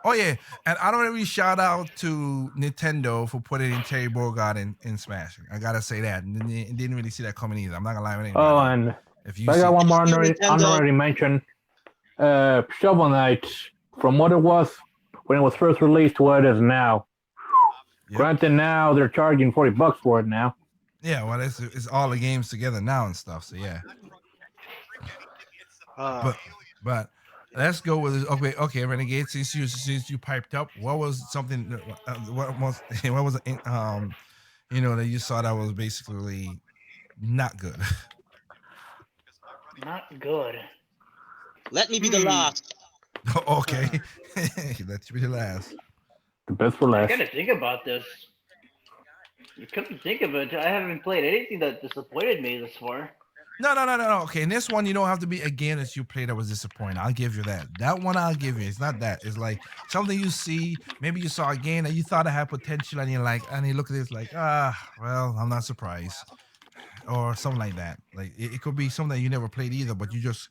Oh yeah, and I don't really shout out to Nintendo for putting in Terry Bogard in Smash. I gotta say that. Didn't really see that coming either. I'm not gonna lie with anybody. Oh, and If you I see, got one more Nintendo. honorary mention. Shovel Knight, from what it was when it was first released to what it is now. Yep. Granted, now they're charging $40 for it now. yeah, well, it's all the games together now and stuff. So yeah, but let's go with this. Okay, Renegade. Since you piped up, what was something? What was that you saw that was basically not good? Not good. Let me be the last. Okay, let's be the last. The best for I last. gotta think about this. You couldn't think of it. I haven't played anything that disappointed me this far. No. Okay, in this one, you don't have to be a game that you played that was disappointing. I'll give you that. That one I'll give you. It's not that. It's like something you see. Maybe you saw a game that you thought it had potential, and you're like, and you look at it like, well, I'm not surprised, or something like that. Like it could be something that you never played either, but you just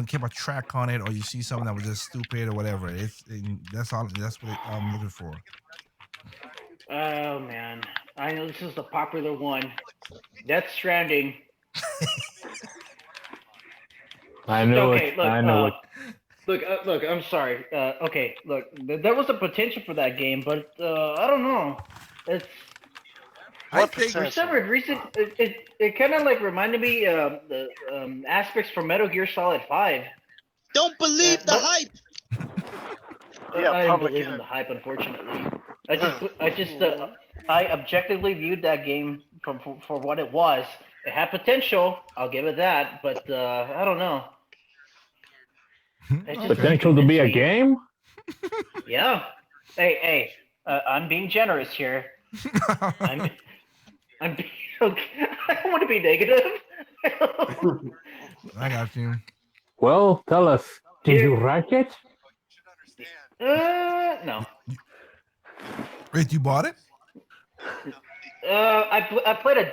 kept a track on it, or you see something that was just stupid or whatever. That's all. That's what I'm looking for. Oh man, I know this is the popular one. Death Stranding. I know Okay, it. look, I know it. Look. I'm sorry. Okay, look. There was a potential for that game, but I don't know. It's I What think for potential? some reason it kind of like reminded me of the aspects from Metal Gear Solid 5. Don't believe the but- hype. Yeah, I didn't public believe in the hype, unfortunately. I objectively viewed that game for what it was. It had potential. I'll give it that, but I don't know. It just Potential to be a convinced me. game? Yeah. Hey. I'm being generous here. I'm being, okay. I don't want to be negative. I got you. Well, tell us. Did you like it? No. Wait, you bought it? I played a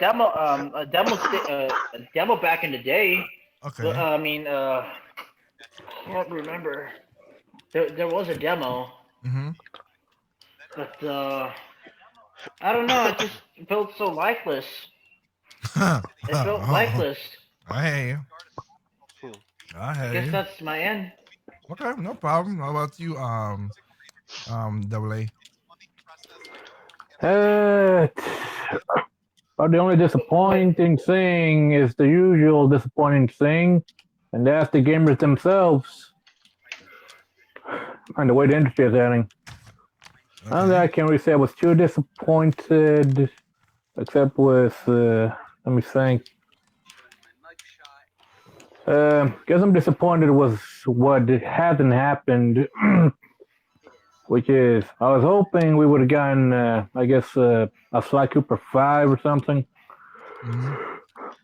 demo back in the day. Okay. I mean, I can't remember. There was a demo, Mm-hmm. but I don't know. It just felt so lifeless. It felt lifeless. I hear you. I I hear guess you. that's my end. Okay, no problem. How about you, Double A? But the only disappointing thing is the usual disappointing thing, and that's the gamers themselves and the way the industry is heading. And I can't really say I was too disappointed, except with, let me think. Guess I'm disappointed with what hasn't happened, which is I was hoping we would have gotten, I guess, a Sly Cooper 5 or something. Mm-hmm.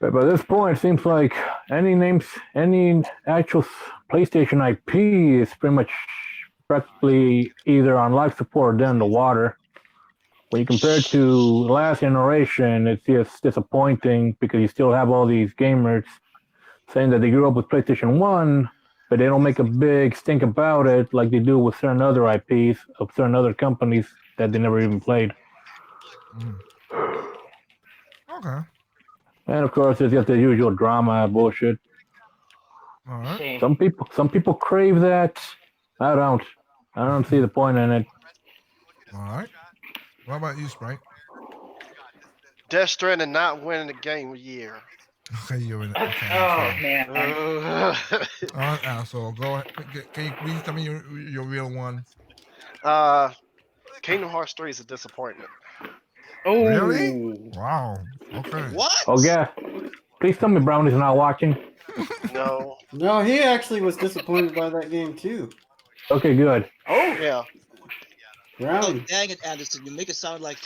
But by this point, it seems like any actual PlayStation IP is pretty much practically either on life support or dead in the water. When you compare it to last generation, it's just disappointing because you still have all these gamers saying that they grew up with PlayStation 1, but they don't make a big stink about it like they do with certain other IPs of certain other companies that they never even played. Okay. And of course, it's just the usual drama bullshit. All right. Same. Some people crave that. I don't see the point in it. All right. What about you, Sprite? Death Stranding not winning the game of the year. Okay, you're in it. Okay. Oh man. Asshole. Go ahead. Can you please tell me your real one? Kingdom Hearts 3 is a disappointment. Oh. Really? Wow. Okay. What? Oh yeah. Please tell me Brownie's not watching. No. No, he actually was disappointed by that game too. Okay, good. Oh. Yeah. Oh, Brownie. dang it, Anderson! You make it sound like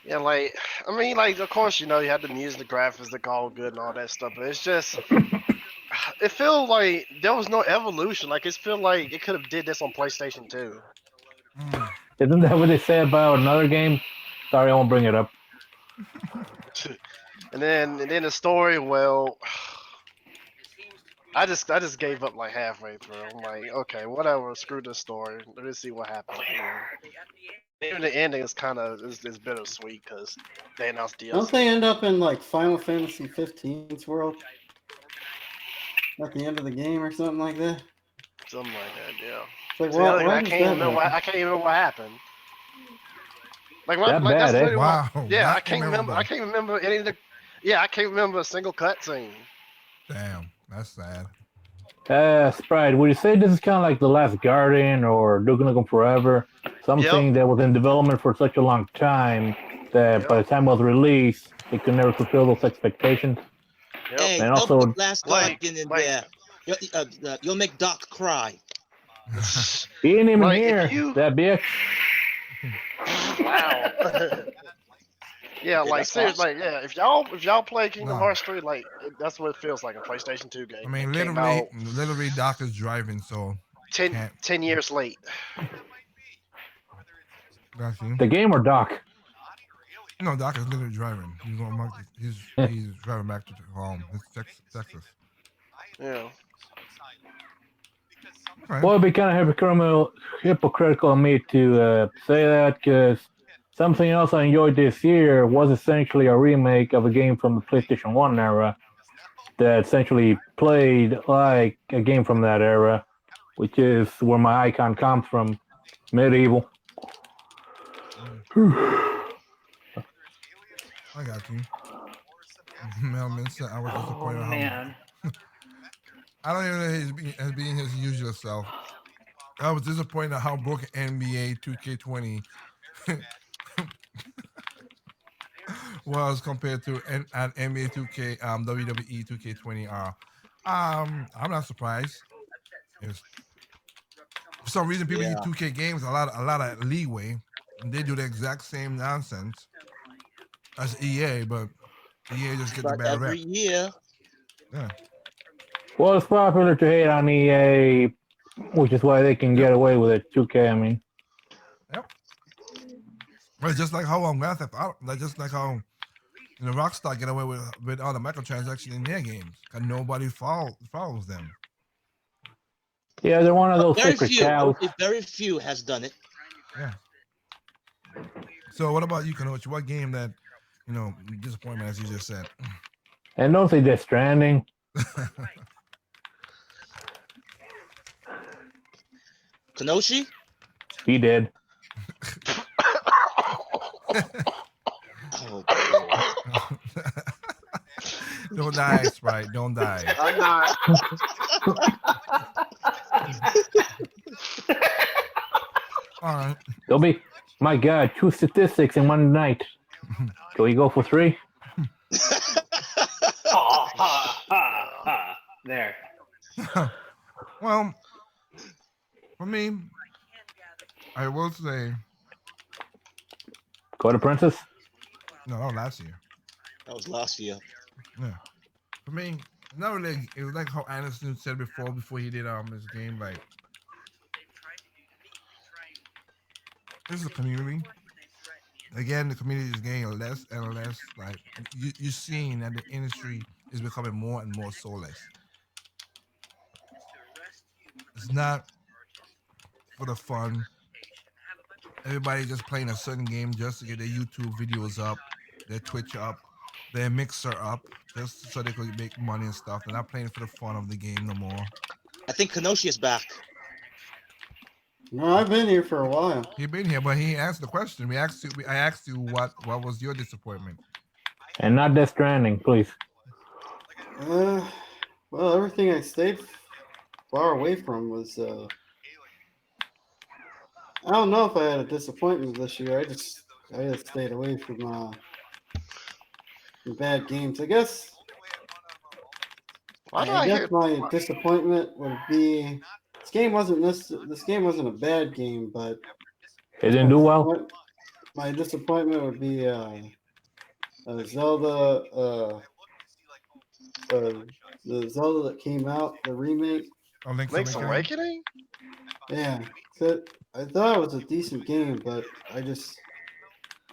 Yeah, like, I mean, like, of course, you had the music, the graphics, the all good and all that stuff, but it's just, it feels like there was no evolution. Like, it feels like it could have did this on PlayStation 2. Mm. Isn't that what they say about another game? Sorry, I won't bring it up. And then the story, well, I just gave up like halfway through. I'm like, okay, whatever, screw this story. Let's see what happens. Even the ending is kind of is bittersweet because they announced Don't DLC. they end up in like Final Fantasy 15's world at the end of the game or something like that? Something like that, yeah. It's like, See, why I does can't that remember. happen? I can't even remember what happened. Like, That like that's bad, eh? literally Wow. yeah, not I can't remember. memorable. I can't remember any of the. Yeah, I can't remember a single cutscene. Damn, that's sad. Sprite, would you say this is kind of like The Last Guardian or Duke Nukem Forever? Something that was in development for such a long time that by the time it was released, it could never fulfill those expectations. Yep. Hey, And don't also- put Last Like- Guardian in like- there. You'll make Doc cry. He ain't even Like, if here, you- that bitch. Wow. Yeah, like that's seriously, like, yeah. If y'all play Kingdom No. Hearts 3, like that's what it feels like a PlayStation 2 game. I mean, It came literally, out Doc is driving, so 10 years late. got you. The game or Doc? No, Doc is literally driving. He's going back. He's driving back to home. It's Texas. Yeah. Okay. Well, it'd be kind of hypocritical of me to say that because something else I enjoyed this year was essentially a remake of a game from the PlayStation 1 era that essentially played like a game from that era, which is where my icon comes from, Medieval. I got you. Melman said I was Oh disappointed. How man. I don't even know as being his usual self. I was disappointed at how broken NBA 2K20 was compared to an NBA 2K WWE 2K20 are. I'm not surprised. For some reason, people use 2K games a lot of leeway. And they do the exact same nonsense as EA, but EA just get the But bad rep. every year, Yeah. Well, it's popular to hate on EA, which is why they can get away with it. 2K, I mean. But it's just like how Grand Theft Auto, like just like how Rockstar get away with all the microtransactions in their games, and nobody follows them. Yeah, they're one of those very sacred few, cows. very few has done it. So what about you, Kanochi? What game that disappointment, as you just said? And don't say Death Stranding. Kenoshi? He did. Oh, boy. Don't die, Sprite. Don't die. I'm not. All right. There'll be, my God, 2 statistics in one night. Can we go for 3? Ha ha ha ha. There. Well, for me, I will say Go to Princess? no, that was last year. That was last year. Yeah. For me, not really. It was like how Anderson said before he did his game. Like, this is a community. Again, the community is getting less and less. Like, you're seeing that the industry is becoming more and more soulless. It's not for the fun. Everybody just playing a certain game just to get their YouTube videos up, their Twitch up, their Mixer up, just so they could make money and stuff. They're not playing for the fun of the game no more. I think Kenoshi is back. No, I've been here for a while. He been here, but he asked the question. I asked you what was your disappointment? And not Death Stranding, please. Well, everything I stayed far away from was. I don't know if I had a disappointment this year. I just stayed away from bad games. I guess. Why do I I guess hear? my disappointment would be this game wasn't a bad game, but It didn't do well. my disappointment would be Zelda, the Zelda that came out, the remake. Oh, Link's Link's Awakening? Awakening? Yeah, so I thought it was a decent game, but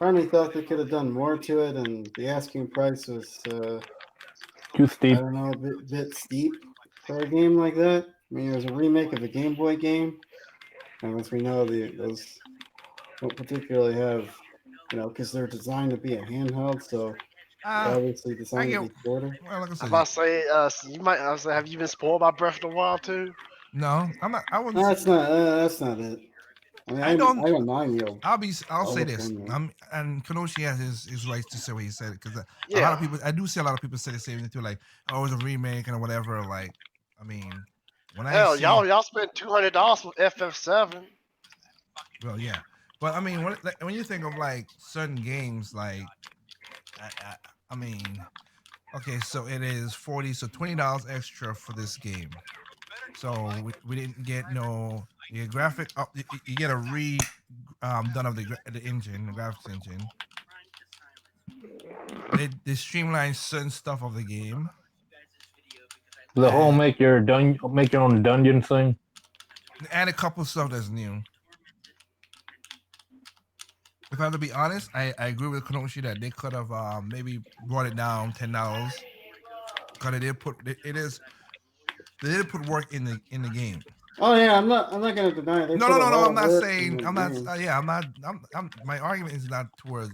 finally thought they could have done more to it, and the asking price was, Too I steep. don't know, a bit steep for a game like that. I mean, it was a remake of a Game Boy game, and as we know, those don't particularly have, because they're designed to be a handheld, so Ah, obviously designed to get- be shorter. well, like I I'm said, about to say, so you might. I was like, have you been spoiled by Breath of the Wild too? no, I'm not. I No, wouldn't. that's not it. I mean, I I don't- don't mind you. I'll say All this. of them, And Kenoshi has his rights to say what he said because a lot Yeah. of people, I do see a lot of people say the same thing too, like, oh, it's a remake and whatever. Like, I mean, when I Hell, see, y'all spent $200 for FF7. well, yeah, but I mean, when you think of like certain games, like, I mean, okay, so it is 40, so $20 extra for this game. So we didn't get you graphic up. You get a done of the engine, the graphics engine. They streamline certain stuff of the game. The whole make your own dungeon thing. And a couple stuff that's new. If I have to be honest, I agree with Kenoshi that they could have maybe brought it down $10 because they did put work in the game. Oh yeah, I'm not gonna deny it. No. I'm not saying I'm not. My argument is not towards.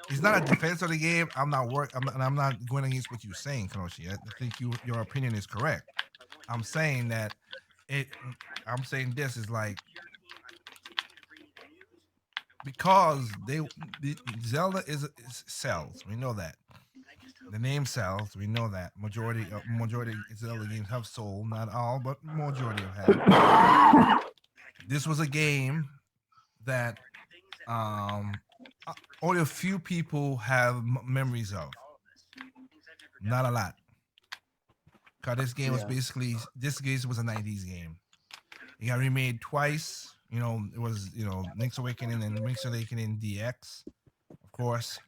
It's not a defense of the game. I'm not going against what you're saying, Kenoshi. I think your opinion is correct. I'm saying that I'm saying this is like because Zelda is sells. We know that. The name sells. We know that. Majority of Zelda games have sold. Not all, but majority have. This was a game that only a few people have memories of. Not a lot. Because this game was a 90s game. It got remade twice. It was, Link's Awakening and Link's Awakening DX, of course.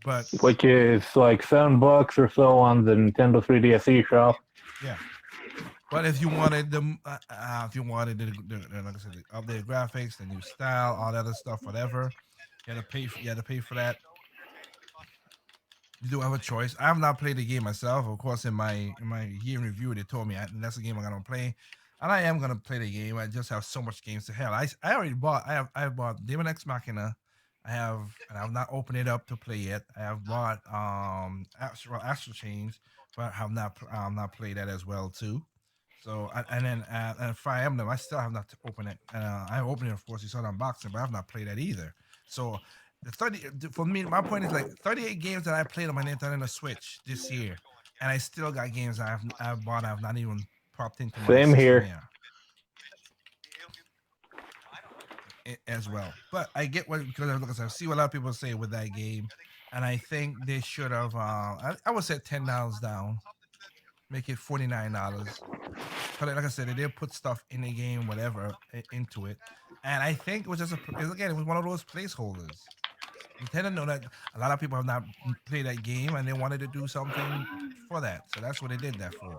But which is like $7 or so on the Nintendo 3DS eShop. Yeah. But if you wanted the like I said, the updated graphics, the new style, all that other stuff, whatever, you had to pay for that. You do have a choice. I have not played the game myself. Of course, in my year in review, they told me that's a game I'm gonna play, and I am gonna play the game. I just have so much games to hell. I already bought. I have bought Demon X Machina. I have not opened it up to play yet. I have bought Astral Chains, but I have not played that as well too. So and Fire Emblem, I still have not opened it. I opened it, of course. You saw the unboxing, but I have not played that either. So for me, my point is like 38 games that I played on my Nintendo Switch this year, and I still got games I've bought. I've not even popped into my Same system here. As well. But I get because I see what a lot of people say with that game, and I think they should have. I would say $10 down, make it $49. But like I said, they did put stuff in the game, whatever, into it, and I think it was it was one of those placeholders. Nintendo know that a lot of people have not played that game, and they wanted to do something for that, so that's what they did that for.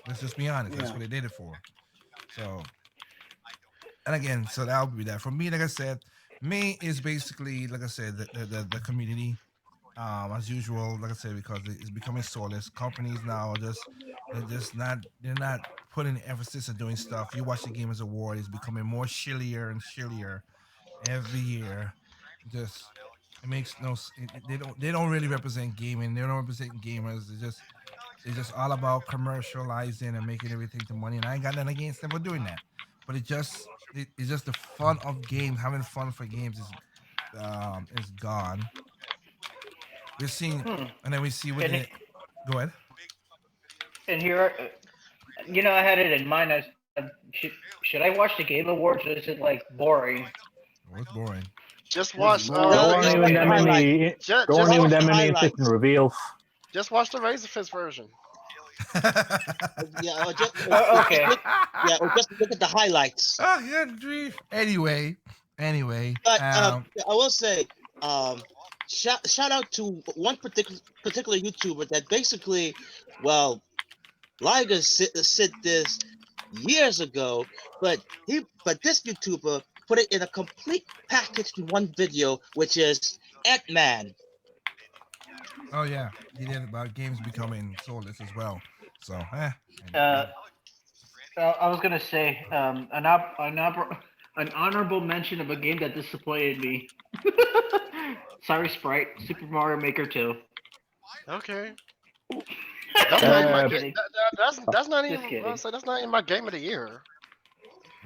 Let's just be honest. That's what they did it for. So. And again, so that'll be that. For me, like I said, me is basically, like I said, the community, as usual, like I said, because it's becoming soulless. Companies now they're not putting emphasis on doing stuff. You watch the Gamers Award, it's becoming more shillier and shillier every year. Just it makes they don't really represent gaming. They don't represent gamers. It's just all about commercializing and making everything to money. And I ain't got nothing against them for doing that. But it's just the fun of games. Having fun for games is gone. We're seeing, and then we see what. Go ahead. And here, I had it in mind as should I watch the Game Awards or is it like boring? Oh, it's boring. Just watch. There weren't even that many interesting reveals. Just watch the Razorfist version. Yeah, okay. Or just look at the highlights. Oh, good grief. Anyway. But I will say, shout out to one particular YouTuber that basically, Liger said this years ago, but this YouTuber put it in a complete package in one video, which is Ant-Man. Oh yeah, he did about games becoming soulless as well. So, and- I was gonna say an honorable mention of a game that disappointed me. Sorry, Sprite. Super Mario Maker 2. Okay. That's not even my Uh, game. That's not Just even. kidding. I'll say that's not even my game of the year.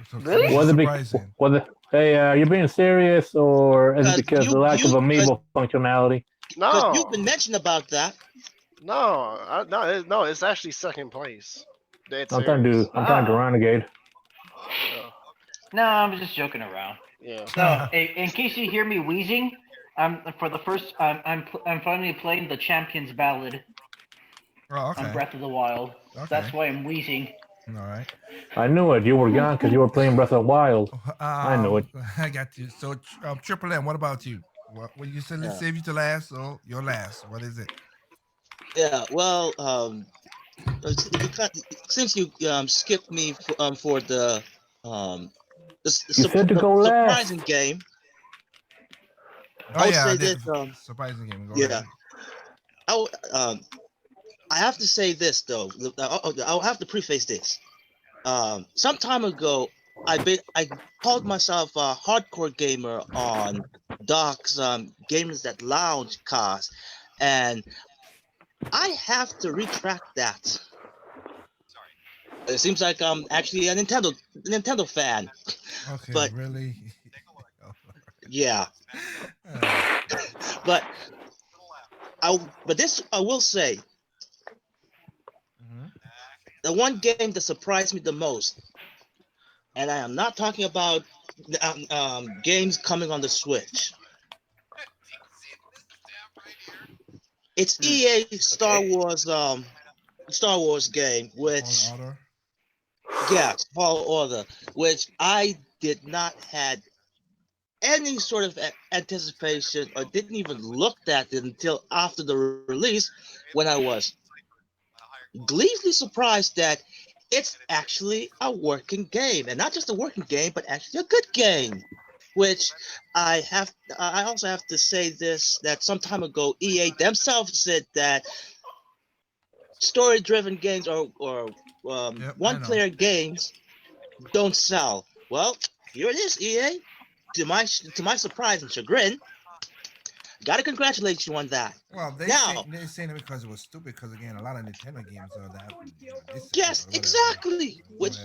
so Really? this is was it? surprising. Was it? Hey, you being serious, or is it because You- the lack of you- amiibo functionality? Because No, you've been mentioned about that. no, it's actually second place. Dead I'm trying serious. to. I'm trying to Ah. renegade. Yeah. No, I'm just joking around. Yeah. No, in case you hear me wheezing, I'm finally playing the Champion's Ballad Oh, on okay. Breath of the Wild. Okay. That's why I'm wheezing. All right. I knew it. You were gone because you were playing Breath of the Wild. I know it. I got you. So, Triple M, what about you? What you said? Let's Yeah. save you to last. So, your last. What is it? Yeah, well, since you skipped me for the You said to go last. surprising game, Oh I would yeah, say I did. this. Surprising game. Go Yeah. ahead. I have to say this though. I'll have to preface this. Some time ago, I called myself a hardcore gamer on Doc's Gamers That Lounge cast, and I have to retract that. It seems like I'm actually a Nintendo fan. Okay, But- really? Yeah, Uh, but this I will say, mhm. the one game that surprised me the most, and I am not talking about games coming on the Switch. It's EA Star Wars game, which Fallen Order. yeah, Fallen Order, which I did not had any sort of anticipation or didn't even look at it until after the release, when I was gleefully surprised that it's actually a working game, and not just a working game, but actually a good game. Which I also have to say this, that some time ago EA themselves said that story-driven games or Yep, I know. one-player games don't sell. Well, here it is, EA. To my surprise and chagrin, gotta congratulate you on that. Well, they're saying it because it was stupid. Because again, a lot of Nintendo games are that. Yes, exactly. Which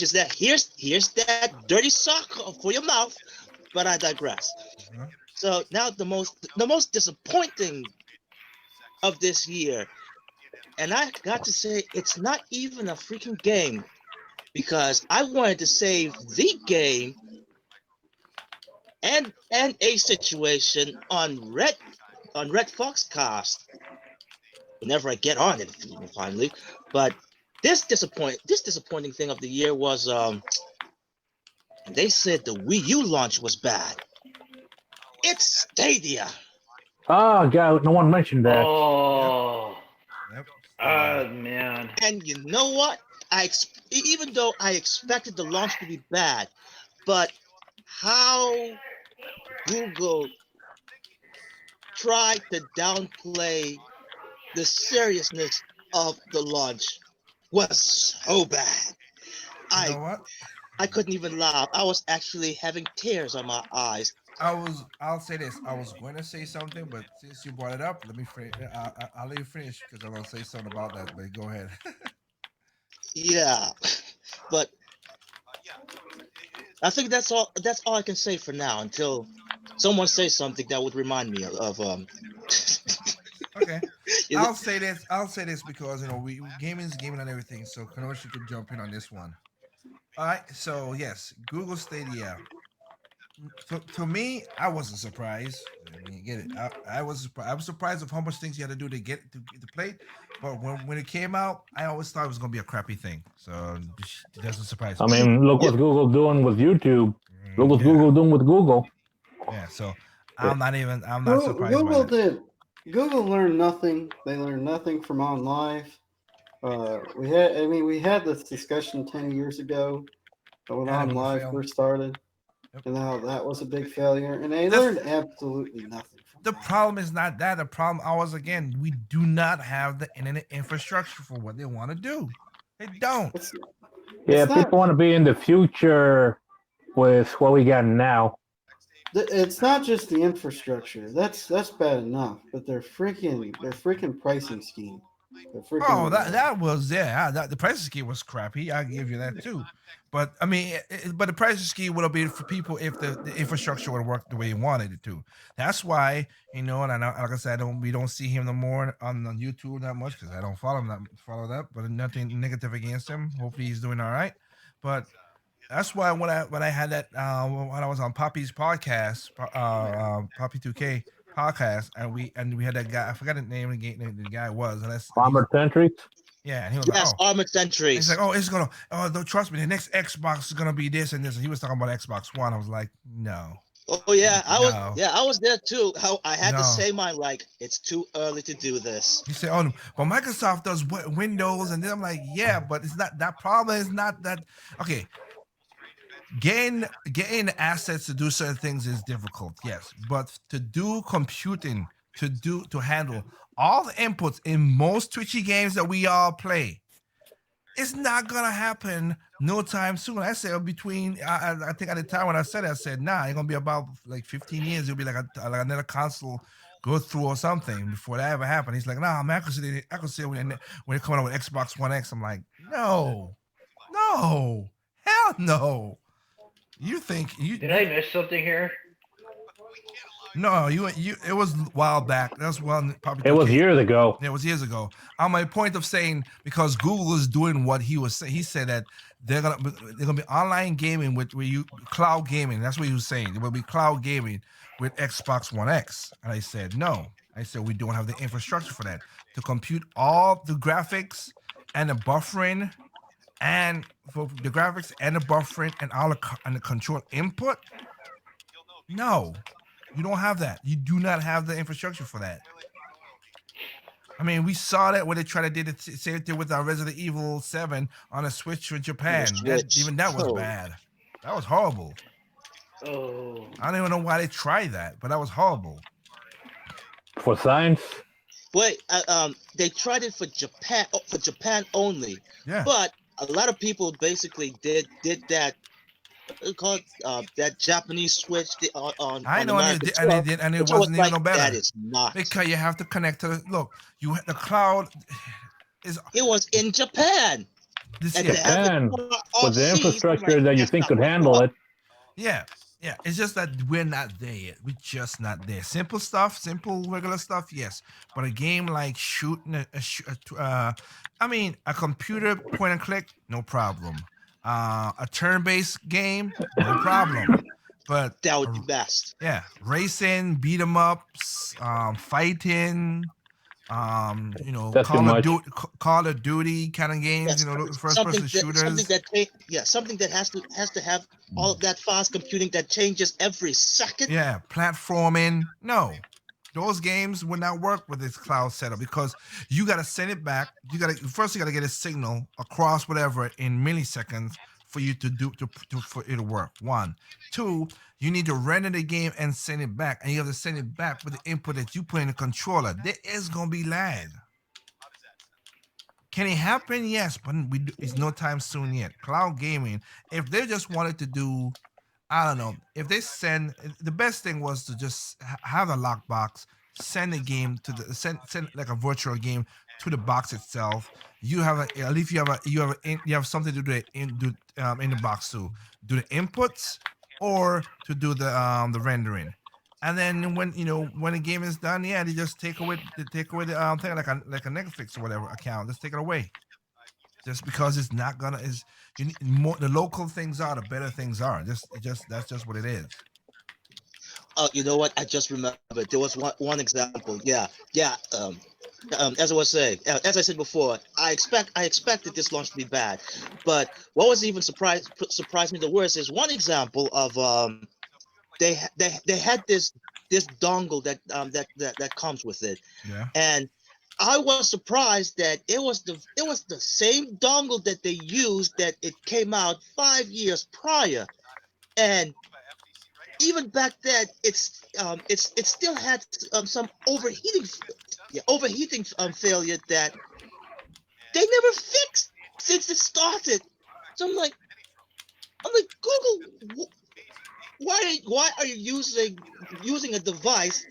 is that here's that dirty sock for your mouth. But I digress. Uh-huh. So now the most disappointing of this year, and I got to say it's not even a freaking game, because I wanted to save the game and a situation on Red Foxcast whenever I get on it finally. But this disappointing thing of the year was they said the Wii U launch was bad. It's Stadia. Oh, God, no one mentioned that. Oh, Yep. man. And you know what? Even though I expected the launch to be bad, but how Google tried to downplay the seriousness of the launch was so bad. You know what? I couldn't even laugh. I was actually having tears on my eyes. I'll say this. I was going to say something, but since you brought it up, let me finish. I'll let you finish because I'm going to say something about that. But go ahead. Yeah, but I think that's all I can say for now until someone says something that would remind me of Okay. Is I'll say this because we gaming is gaming and everything. So Kanoshi could jump in on this one. All right. So yes, Google Stadia. To me, I wasn't surprised. I mean, get it. I was surprised. I was surprised of how much things you had to do to get to play. But when it came out, I always thought it was gonna be a crappy thing. So it doesn't surprise me. I mean, look what Google's doing with YouTube. Look what Yeah. Google doing with Google. Yeah. So I'm not surprised Google by that. Google learned nothing. They learned nothing from OnLive. We had this discussion 10 years ago when And it OnLive failed. first started. and how that was a big failure, and they learned absolutely nothing. From The that. problem is not that. The problem always again, we do not have the internet infrastructure for what they want to do. They don't. It's, Yeah, it's not. people want to be in the future with what we got now. It's not just the infrastructure. That's bad enough, but their freaking pricing scheme. Oh, that was the price scheme was crappy. I give you that too. But I mean, but the price scheme would have been for people if the infrastructure would have worked the way you wanted it to. That's why and I know, like I said, we don't see him no more on YouTube that much because I don't follow that. But nothing negative against him. Hopefully, he's doing all right. But that's why when I had that when I was on Poppy's podcast, Poppy 2K podcast, and we had that guy. I forgot the name of the guy was. And Armored Sentries. yeah, and he was Yes, like, oh. Armored Sentries. He's like, oh, it's gonna. Oh, don't trust me. The next Xbox is gonna be this and this. And he was talking about Xbox One. I was like, no. Oh yeah, I No. was there too. How I had No. the same mind, like it's too early to do this. He said, oh, well, Microsoft does Windows, and then I'm like, yeah, but it's not that problem. Is not that okay? Getting assets to do certain things is difficult, yes, but to do computing, to handle all the inputs in most Twitchy games that we all play, it's not gonna happen no time soon. I said between I think at the time when I said it, I said nah, it's gonna be about like 15 years. It'll be like another console go through or something before that ever happened. He's like, nah, man, I could see when they're coming out with Xbox One X. I'm like, no, hell no. You think you Did I miss something here? No, you it was a while back. That's well probably It was years ago. It was years ago. On my point of saying because Google is doing what he was saying, he said that they're gonna be online gaming with where you cloud gaming. That's what he was saying. There will be cloud gaming with Xbox One X. And I said no. I said we don't have the infrastructure for that to compute all the graphics and the buffering and for the graphics and the buffering and all the control input. No. You don't have that. You do not have the infrastructure for that. I mean, we saw that when they tried to do the same thing with our Resident Evil 7 on a Switch in Japan. Even that was bad. That was horrible. Oh. I don't even know why they tried that, but that was horrible. For science? Wait, they tried it for Japan only. Yeah. But a lot of people basically did that. Called that Japanese Switch on. I know, and it which wasn't even no better. That is not because you have to connect to the cloud is. It was in Japan. Japan with the infrastructure that you think could handle it. Yeah, it's just that we're not there yet. We're just not there. Simple stuff, simple regular stuff, yes. But a game like shooting a computer point and click, no problem. A turn-based game, no problem. But that would be best. Yeah, racing, beat 'em ups, fighting, Call of Duty kind of games, yes, first-person shooters. Something that has to have all of that fast computing that changes every second. Yeah, platforming. No, those games would not work with this cloud setup because you got to send it back. You got to get a signal across whatever in milliseconds for you for it to work. 1, 2, you need to render the game and send it back, and you have to send it back with the input that you put in the controller. There is gonna be lag. Can it happen? Yes, but it's no time soon yet. Cloud gaming. If they just wanted to do, I don't know. If they send, the best thing was to just have a lockbox, send a game to the send like a virtual game to the box itself. You have at least you have something to do in the box to do the inputs or to do the rendering. And then when the game is done, they just take away the thing like a Netflix or whatever account. Just take it away. Just because it's not gonna the local things are, the better things are. That's just what it is. Oh, you know what? I just remembered. There was one example. Yeah. As I was saying, as I said before, I expected this launch to be bad, but what was even surprised me the worst is one example of they had this dongle that comes with it, and I was surprised that it was the same dongle that they used that it came out 5 years prior, and even back then, it still had some overheating failure that they never fixed since it started. So I'm like, Google, why are you using a device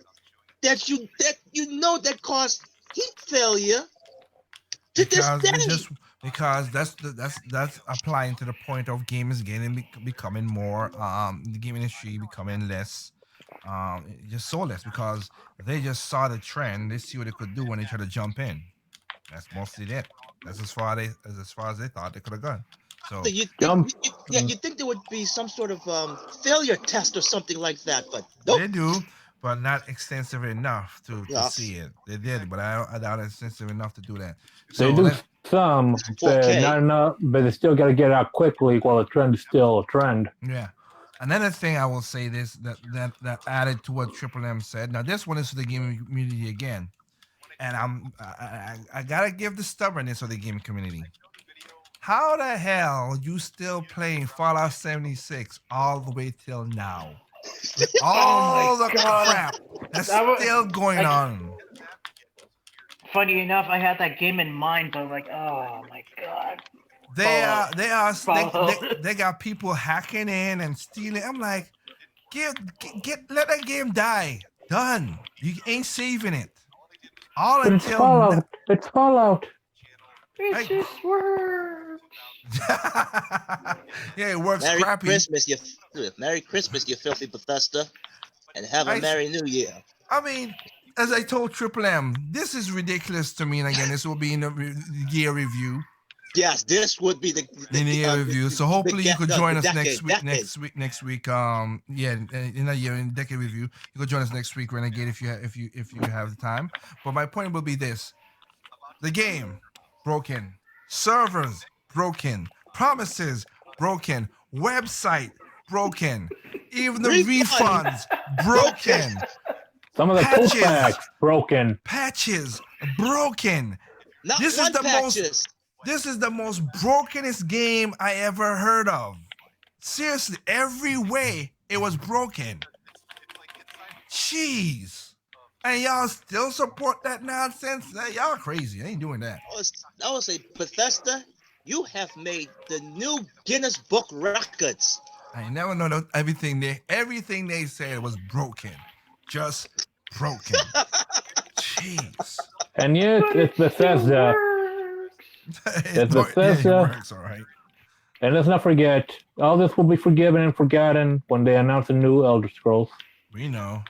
that you know that caused heat failure to this Because we day? just because that's applying to the point of gamers becoming more the game industry becoming less just soulless because they just saw the trend, they see what they could do when they try to jump in. That's mostly it. That's as far as they thought they could have gone. So So you think, Jump. you think there would be some sort of failure test or something like that, but nope. they do, but not extensive enough to Yeah. see it. They did, but I doubt it's extensive enough to do that. They So do let's some, but 4K. not enough. But they still got to get out quickly while the trend is still a trend. yeah. Another thing I will say this that added to what Triple M said. Now this one is for the gaming community again, and I gotta give the stubbornness of the gaming community. How the hell you still playing Fallout 76 all the way till now? With all the God. crap that's That was- still going on. Funny enough, I had that game in mind, but like, oh my god. They got people hacking in and stealing. I'm like, let that game die. Done. You ain't saving it. All But it's until Fallout. It's Fallout. It I- just works. yeah, it works Merry crappy. Christmas, Merry Christmas, you filthy Bethesda, and have a I- Merry New Year. I mean, as I told Triple M, this is ridiculous to me. And again, this will be in the year review. Yes, this would be the In the year review. So hopefully you could join us next week. decade. Next week. In a year in decade review, you could join us next week, Renegade, if you have the time. But my point will be this: the game broken, servers broken, promises broken, website broken, even the Refund. refunds broken, Some of the Patches. pushbacks broken. patches broken. Not This is one the most- patches. This is the most brokenest game I ever heard of. Seriously, every way it was broken. Jeez. And y'all still support that nonsense? Y'all crazy. I ain't doing that. I would say, Bethesda, you have made the new Guinness Book records. I never know that everything they said was broken. Just broken. Jeez. And yet, it's Bethesda. It Bethesda. works, all right. And let's not forget, all this will be forgiven and forgotten when they announce a new Elder Scrolls. We know.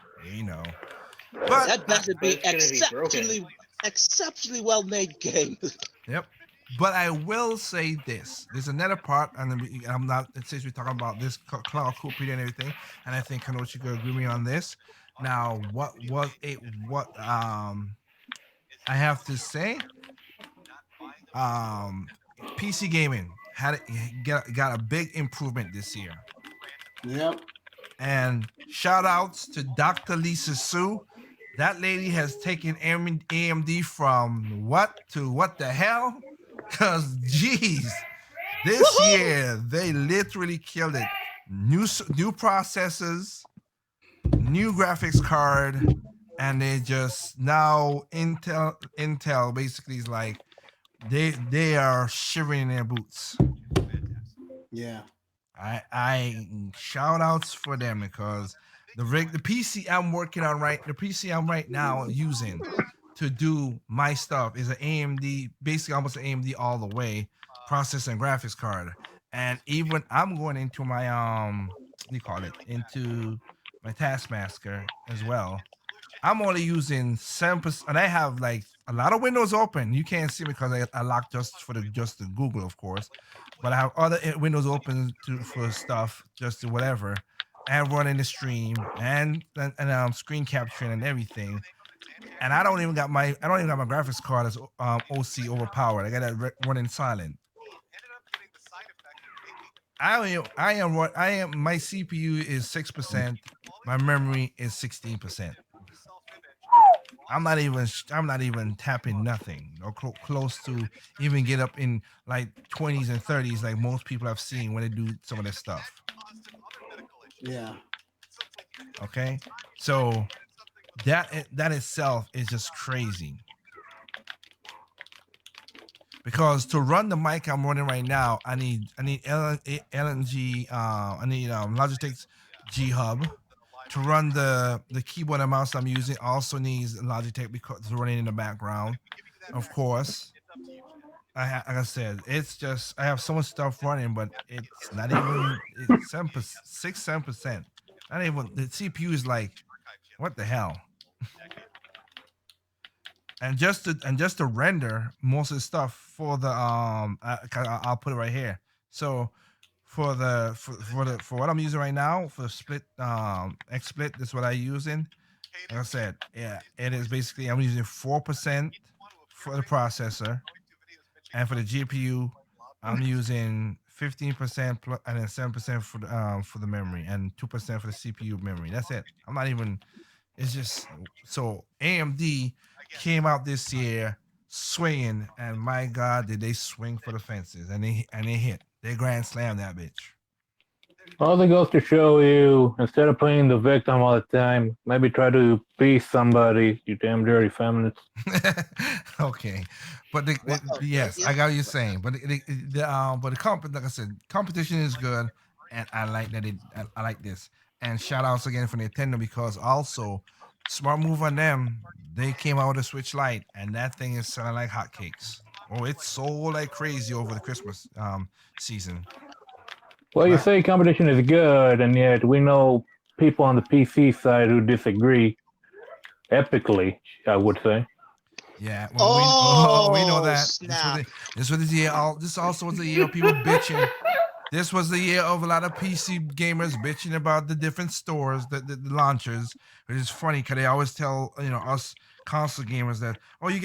But That better be It's gonna be exceptionally well made game. Yep. But I will say this. There's another part, and I'm not, since we're talking about this cloud cooping and everything, and I think Kanochi could agree with me on this. Now, what I have to say, PC gaming got a big improvement this year. Yep. And shout outs to Dr. Lisa Sue. That lady has taken AMD from what to what the hell? Because, geez, this year they literally killed it. New processors, new graphics card, and they just now Intel basically is like they are shivering in their boots. Yeah. I shout outs for them because the PC I'm working on the PC I'm right now using to do my stuff is an AMD, basically almost an AMD all the way processor and graphics card. And even I'm going into my into my Taskmaster as well. I'm only using 7%, and I have like a lot of windows open. You can't see me because I locked just the Google, of course. But I have other windows open for stuff, just to whatever, and running the stream and screen capturing and everything. And I don't even got my graphics card as OC overpowered. I got that running silent. I am my CPU is 6%. My memory is 16%. I'm not even tapping nothing or close to even get up in like 20s and 30s like most people I've seen when they do some of this stuff. Yeah. Okay, so that itself is just crazy. Because to run the mic I'm running right now, I need LNG. I need Logitech's G Hub. To run the keyboard and mouse I'm using also needs Logitech because it's running in the background. Of course, like I said, it's just I have so much stuff running, but it's not even it's 7%. Not even the CPU is like, what the hell? And just to render most of the stuff for the I'll put it right here. So for what I'm using right now for split XSplit, that's what I'm using. Like I said, yeah, it is basically I'm using 4% for the processor, and for the GPU, I'm using 15% and then 7% for the memory and 2% for the CPU memory. That's it. I'm not even. It's just so AMD came out this year swinging, and my God, did they swing for the fences? And they hit. They grand slammed that bitch. All that goes to show you, instead of playing the victim all the time, maybe try to be somebody, you damn dirty feminist. Okay, but yes, I got what you're saying. But like I said, competition is good, and I like that I like this. And shout outs again for Nintendo because also smart move on them. They came out with a Switch Lite, and that thing is selling like hotcakes. Oh, it's sold like crazy over the Christmas season. Well, you Right. say competition is good, and yet we know people on the PC side who disagree epically, I would say. Yeah, well, we know Oh, that. snap. This was the year. This also was the year of people bitching. This was the year of a lot of PC gamers bitching about the different stores, the launchers, which is funny because they always tell us console gamers that you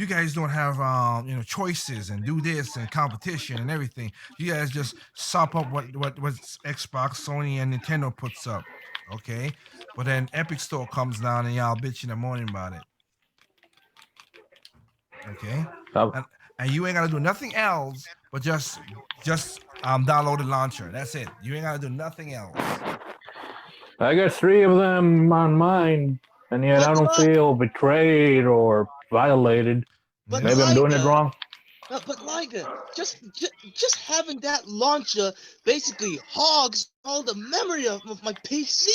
guys don't have choices and do this and competition and everything. You guys just sop up what Xbox, Sony, and Nintendo puts up, okay? But then Epic Store comes down and y'all bitching and moaning about it. Okay, Uh, and you ain't gotta do nothing else but just download the launcher. That's it. You ain't gotta do nothing else. I got 3 of them on mine, and yet I don't feel betrayed or violated. But Maybe I'm doing it Liga, wrong. But Liga, just having that launcher basically hogs all the memory of my PC.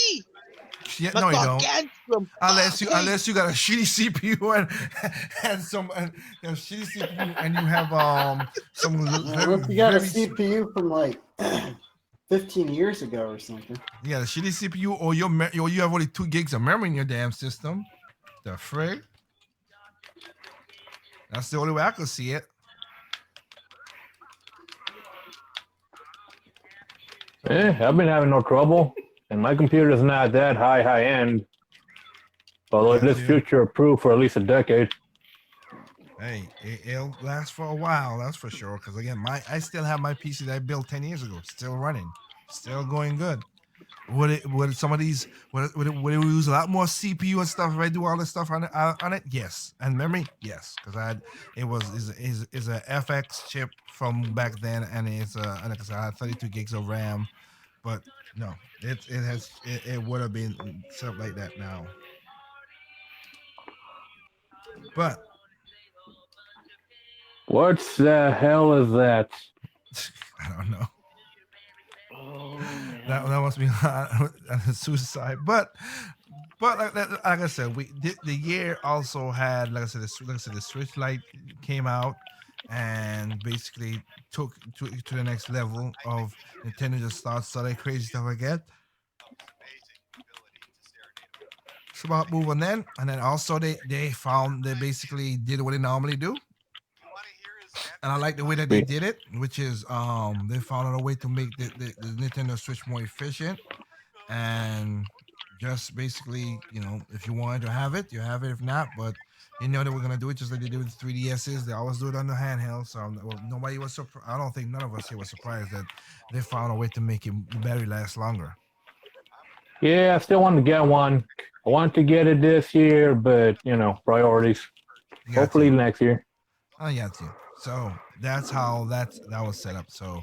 Yeah, My no, you don't. gargantuan Unless you 5K. got a shitty CPU and some shitty CPU and you have some Well, if you got a CPU from like 15 years ago or something. Yeah, the shitty CPU or you have only 2 gigs of memory in your damn system. The frick? That's the only way I could see it. I've been having no trouble, and my computer's not that high end. Although it is future proof for at least a decade. Hey, it'll last for a while, that's for sure. Because again, I still have my PC that I built 10 years ago, still running, still going good. Would some of these would it use a lot more CPU and stuff if I do all this stuff on it? Yes, and memory, yes, because is a FX chip from back then, and it's and like I said, I had 32 gigs of RAM, but no, it would have been stuff like that now. But What the hell is that? I don't know. Oh, That must be a suicide. But like I said, the year also had like I said the Switch Lite came out and basically took to the next level of Nintendo just starts like crazy stuff again. Smart move on then, and then also they basically did what they normally do. And I like the way that they did it, which is they found a way to make the Nintendo Switch more efficient, and just basically, if you wanted to have it, you have it. If not, but they were gonna do it just like they do with 3DSs. They always do it on the handheld, so nobody was surprised. I don't think none of us here was surprised that they found a way to make it battery last longer. Yeah, I still want to get one. I want to get it this year, but priorities. Hopefully next year. I got you. So that's how that was set up. So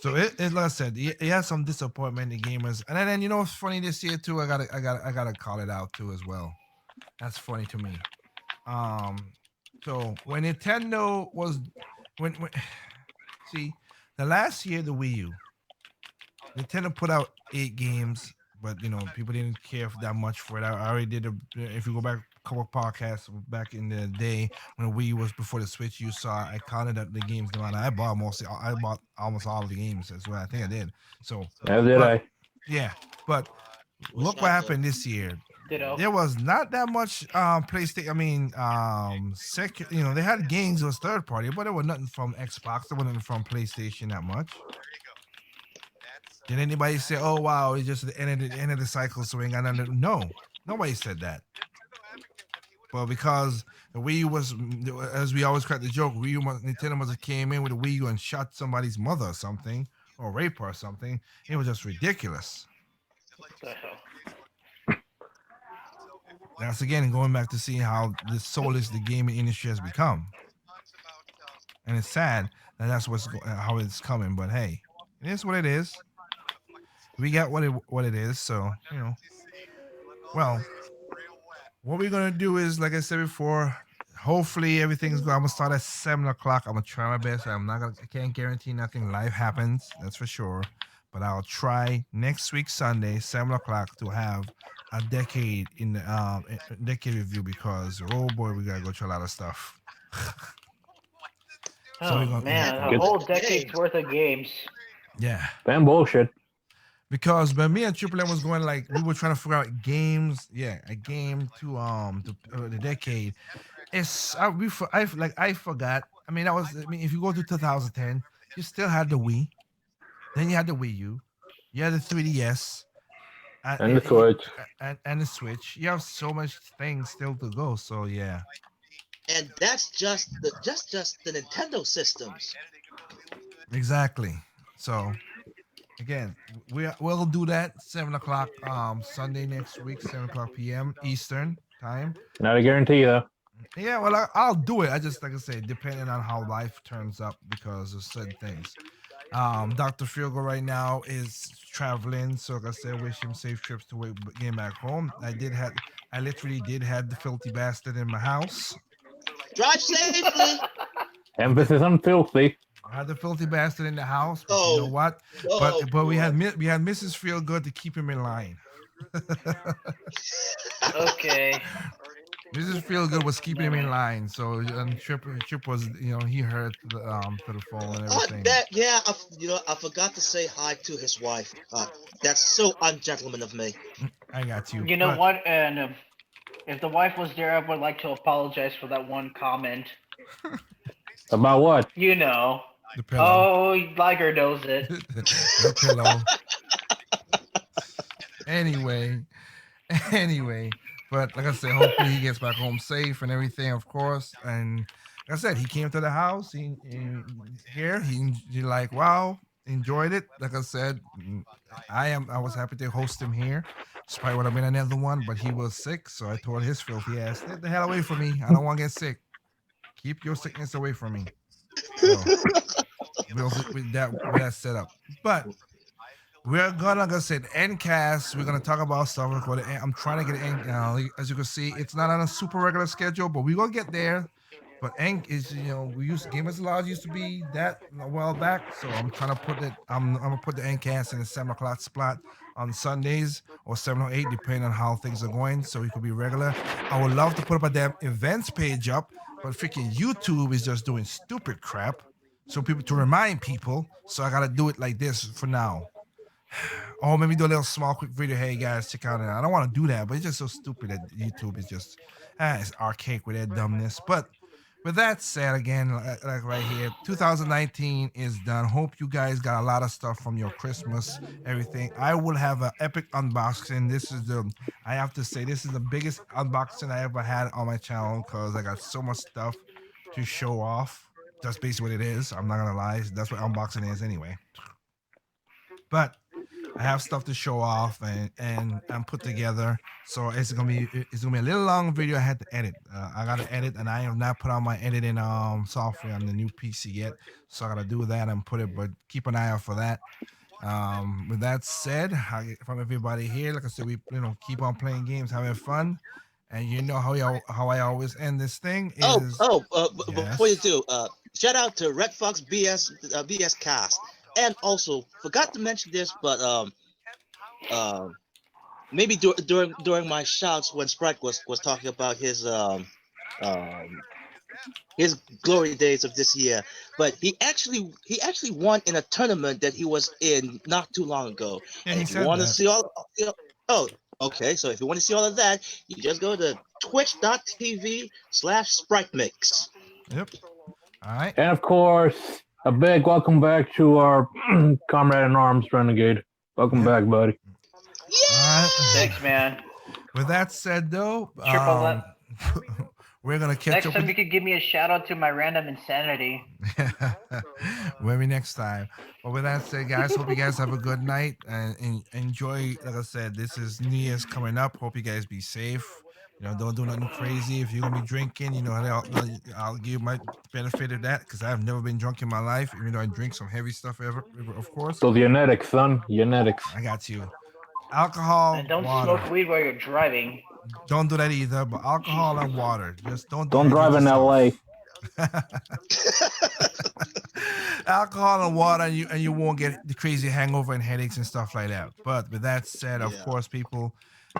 So it like I said, it has some disappointment in gamers, and then you know what's funny this year too. I gotta call it out too as well. That's funny to me. So when Nintendo was when see the last year the Wii U, Nintendo put out 8 games, but you know people didn't care that much for it. I already did. If you go back a couple podcasts back in the day when Wii U was before the Switch, you saw I counted up the games. And I bought almost all of the games as well. I think I did. So As did but, I. yeah, but Was look not what good. happened this year. Ditto. There was not that much PlayStation. I mean, second. You know, they had games. It was third party, but there was nothing from Xbox. There wasn't from PlayStation that much. There you go. That's Did anybody say, "Oh wow, it's just the end of the cycle, so we ain't got nothing"? No, nobody said that. Well, because the Wii U was, as we always crack the joke, Nintendo must have came in with a Wii U and shot somebody's mother or something, or rape her or something. It was just ridiculous. What the hell? That's again going back to see how the soulless the gaming industry has become, and it's sad that that's how it's coming. But hey, it is what it is. We got what it is. So you know, well, what we're gonna do is, like I said before, hopefully everything's going. I'm gonna start at 7 o'clock. I'm gonna try my best. I can't guarantee nothing live happens. That's for sure. But I'll try next week Sunday, 7 o'clock, to have a decade in the decade review because oh boy, we gotta go through a lot of stuff. So we're Oh gonna- man, a Good. whole decade's worth of games. Yeah. Fan bullshit. Because when me and Triple M was going, like we were trying to figure out games, a game to the decade. I forgot. I mean, if you go to 2010, you still had the Wii, then you had the Wii U, you had the 3DS, And the Switch. and the Switch. You have so much things still to go. So yeah, And that's just the Nintendo systems. exactly. So again, we'll do that 7 o'clock Sunday next week, 7 o'clock p.m. Eastern time. Not a guarantee though. Yeah, well, I'll do it. I just, like I say, depending on how life turns up because of certain things. Dr. Fielgo right now is traveling, so like I said, wish him safe trips to get back home. I literally did have the filthy bastard in my house. Drive safely. Emphasis on filthy. I had the filthy bastard in the house. But you Oh, know what? Oh, But we had boy. Mrs. Feelgood to keep him in line. Okay. Mrs. Feelgood was keeping him in line, so Trip was, you know, he heard to the phone and Oh, everything. I forgot to say hi to his wife. That's so ungentleman of me. I got you. You know but- what? And if the wife was there, I would like to apologize for that one comment. About what? You know. The pillow. Oh, Liger knows it. The pillow. Anyway, but like I said, hopefully he gets back home safe and everything, of course. And like I said, he came to the house. He like, wow, enjoyed it. Like I said, I was happy to host him here. This probably would have been another one, but he was sick, so I told his filthy ass, "Get the hell away from me! I don't want to get sick. Keep your sickness away from me." So, with that set up, but we're gonna, like I said, end cast. We're gonna talk about stuff. I'm trying to get it. As you can see, it's not on a super regular schedule, but we're gonna get there. But Ink is, Gamers Lodge used to be that a while back, so I'm trying to put it. I'm gonna put the Endcast in the 7 o'clock spot on Sundays or 7 or 8, depending on how things are going. So it could be regular. I would love to put up a damn events page up, but freaking YouTube is just doing stupid crap. So people to remind people. So I gotta do it like this for now. Or maybe do a little small quick video. Hey guys, check out it. I don't want to do that, but it's just so stupid that YouTube is just it's archaic with that dumbness. But with that said, again, like right here, 2019 is done. Hope you guys got a lot of stuff from your Christmas, everything. I will have an epic unboxing. I have to say, this is the biggest unboxing I ever had on my channel because I got so much stuff to show off. That's basically what it is. I'm not gonna lie. That's what unboxing is anyway. But I have stuff to show off and put together. So it's gonna be a little long video. I had to edit. I gotta edit, and I have not put on my editing software on the new PC yet. So I gotta do that and put it. But keep an eye out for that. With that said, from everybody here, like I said, we keep on playing games, having fun, and you know how I always end this thing is Before you yes. do, shout out to Red Fox BS Cast, and also forgot to mention this, but maybe during my shouts when Sprite was talking about his glory days of this year, but he actually won in a tournament that he was in not too long ago. Yeah, And he if you said want to that. see oh, okay, so if you want to see all of that, you just go to twitch.tv/Sprite Mix. Yep. All right. And of course, a big welcome back to our comrade in arms, Renegade. Welcome back, buddy. Yeah. All right. Thanks, man. With that said, though, Triple left. we're gonna catch Next up time with you could give me a shout out to my random insanity. maybe next time. But with that said, guys, hope you guys have a good night and enjoy. Like I said, this is New Year's coming up. Hope you guys be safe. Don't do nothing crazy. If you're gonna be drinking, I'll give you my benefit of that because I've never been drunk in my life, even though I drink some heavy stuff of course. So genetics, son. Genetics. I got you. Alcohol, And don't water. smoke weed while you're driving. Don't do that either. But alcohol and water. Just don't Don't drive in LA. Alcohol and water, and you won't get the crazy hangover and headaches and stuff like that. But with that said, of course, people,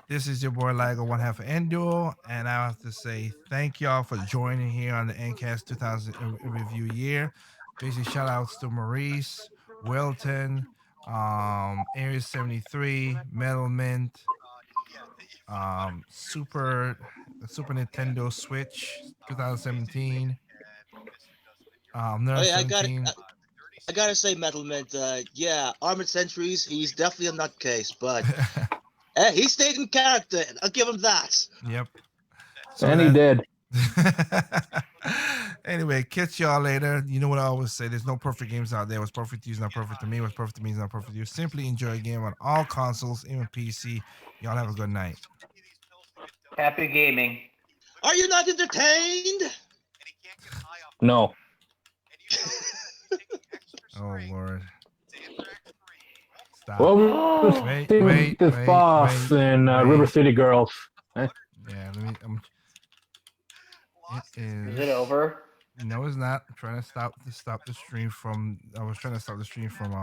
this is your boy Ligo, one half of Endure, and I have to say thank y'all for joining here on the NCAST 2000 review year. Basically, shout outs to Maurice, Wilton, Area 73, Metal Mint, Super Nintendo Switch 2017. Nurse Oh, yeah, 17. I gotta say, Metalment, yeah, Armored Centuries, he's definitely a nutcase, but he stayed in character. I'll give him that. Yep. And he did. Anyway, catch y'all later. You know what I always say: there's no perfect games out there. What's perfect to you is not perfect to me. What's perfect to me is not perfect to you. Simply enjoy a game on all consoles, even PC. Y'all have a good night. Happy gaming. Are you not entertained? No. Oh Lord. Stop. Well, Wait, this boss in River City Girls. Yeah, let me. Is it over? No, it's not. I'm trying to stop the stream from. I was trying to stop the stream from